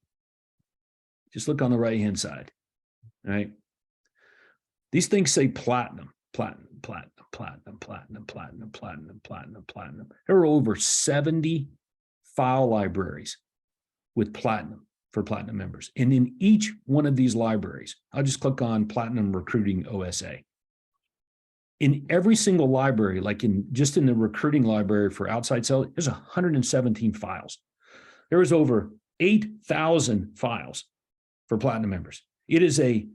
Speaker 1: Just look on the right-hand side. All right. These things say platinum, platinum, platinum, platinum, platinum, platinum, platinum, platinum, platinum. There are over 70 file libraries with platinum for Platinum members. And in each one of these libraries, I'll just click on Platinum Recruiting OSA. In every single library, like just in the recruiting library for outside sales, there's 117 files. There is over 8,000 files for Platinum members. It is a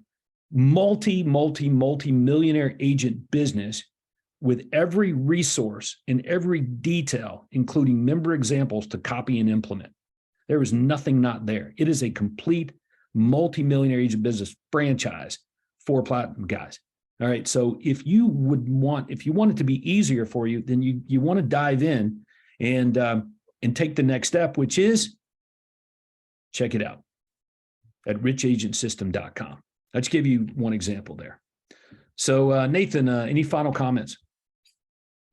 Speaker 1: multi-millionaire agent business with every resource and every detail, including member examples to copy and implement. There is nothing not there. It is a complete multi-millionaire agent business franchise for Platinum guys. All right. So if you want it to be easier for you, then you want to dive in and take the next step, which is check it out at richagentsystem.com. Let's give you one example there. So Nathan, any final comments?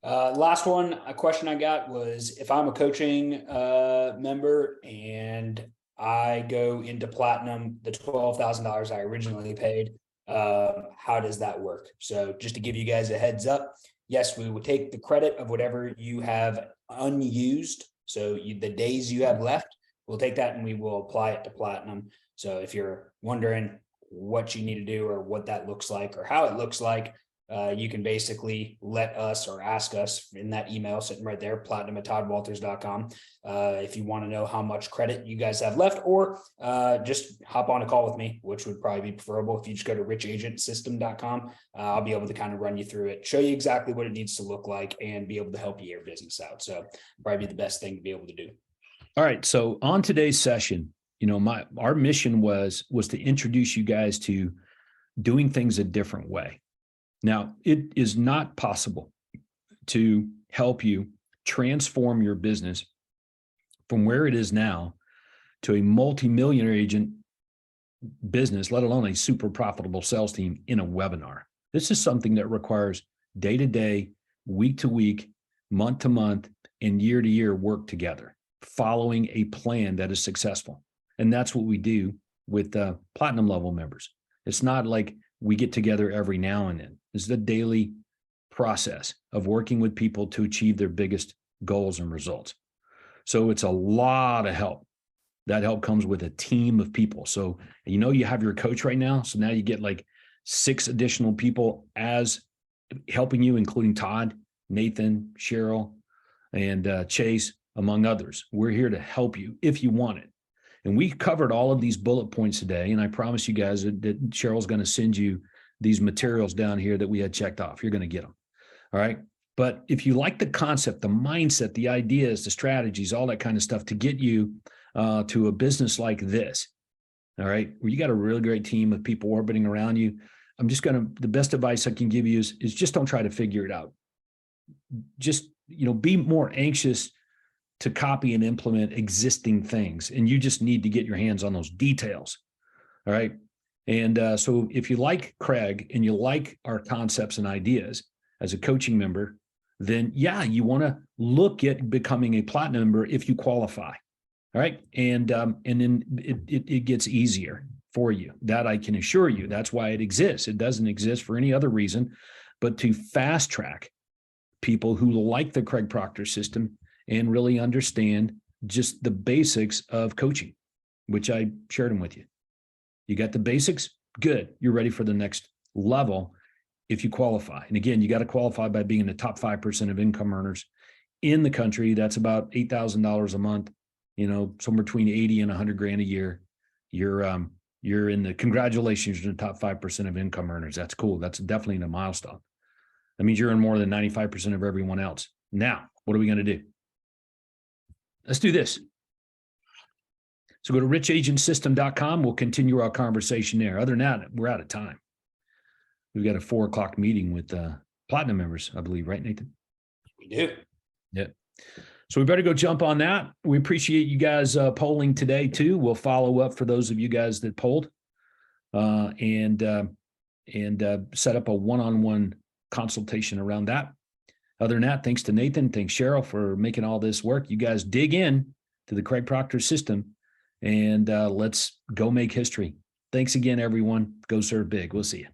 Speaker 2: Last one, a question I got was, if I'm a coaching member and I go into Platinum, the $12,000 I originally paid, how does that work? So just to give you guys a heads up, yes, we would take the credit of whatever you have unused. So the days you have left, we'll take that and we will apply it to Platinum. So if you're wondering what you need to do or what that looks like or how it looks like, you can basically let us or ask us in that email sitting right there, platinum@toddwalters.com. If you want to know how much credit you guys have left, or just hop on a call with me, which would probably be preferable. If you just go to richagentsystem.com, I'll be able to kind of run you through it, show you exactly what it needs to look like, and be able to help you get your business out. So probably the best thing to be able to do.
Speaker 1: All right. So on today's session, our mission was to introduce you guys to doing things a different way. Now, it is not possible to help you transform your business from where it is now to a multi-millionaire agent business, let alone a super profitable sales team, in a webinar. This is something that requires day-to-day, week-to-week, month-to-month, and year-to-year work together, following a plan that is successful. And that's what we do with platinum level members. It's not like we get together every now and then. It's the daily process of working with people to achieve their biggest goals and results. So it's a lot of help. That help comes with a team of people. So, you have your coach right now. So now you get like 6 additional people as helping you, including Todd, Nathan, Cheryl, and Chase, among others. We're here to help you if you want it. And we covered all of these bullet points today. And I promise you guys that Cheryl's going to send you these materials down here that we had checked off. You're going to get them. All right. But if you like the concept, the mindset, the ideas, the strategies, all that kind of stuff to get you to a business like this, all right, where you got a really great team of people orbiting around you, the best advice I can give you is just don't try to figure it out. Just, be more anxious to copy and implement existing things. And you just need to get your hands on those details. All right. And so if you like Craig and you like our concepts and ideas as a coaching member, then yeah, you want to look at becoming a platinum member if you qualify. All right. And then it gets easier for you. That I can assure you. That's why it exists. It doesn't exist for any other reason but to fast track people who like the Craig Proctor system and really understand just the basics of coaching, which I shared them with you. You got the basics? Good. You're ready for the next level if you qualify. And again, you got to qualify by being in the top 5% of income earners in the country. That's about $8,000 a month, somewhere between 80 and 100 grand a year. You're in the, congratulations, you're in the top 5% of income earners. That's cool. That's definitely a milestone. That means you're in more than 95% of everyone else. Now, what are we going to do? Let's do this. So go to richagentsystem.com. We'll continue our conversation there. Other than that, we're out of time. We've got a 4:00 meeting with platinum members, I believe, right, Nathan?
Speaker 2: We do.
Speaker 1: Yeah. So we better go jump on that. We appreciate you guys polling today too. We'll follow up for those of you guys that polled and set up a one-on-one consultation around that. Other than that, thanks to Nathan, thanks Cheryl for making all this work. You guys dig in to the Craig Proctor system and let's go make history. Thanks again, everyone. Go serve big. We'll see you.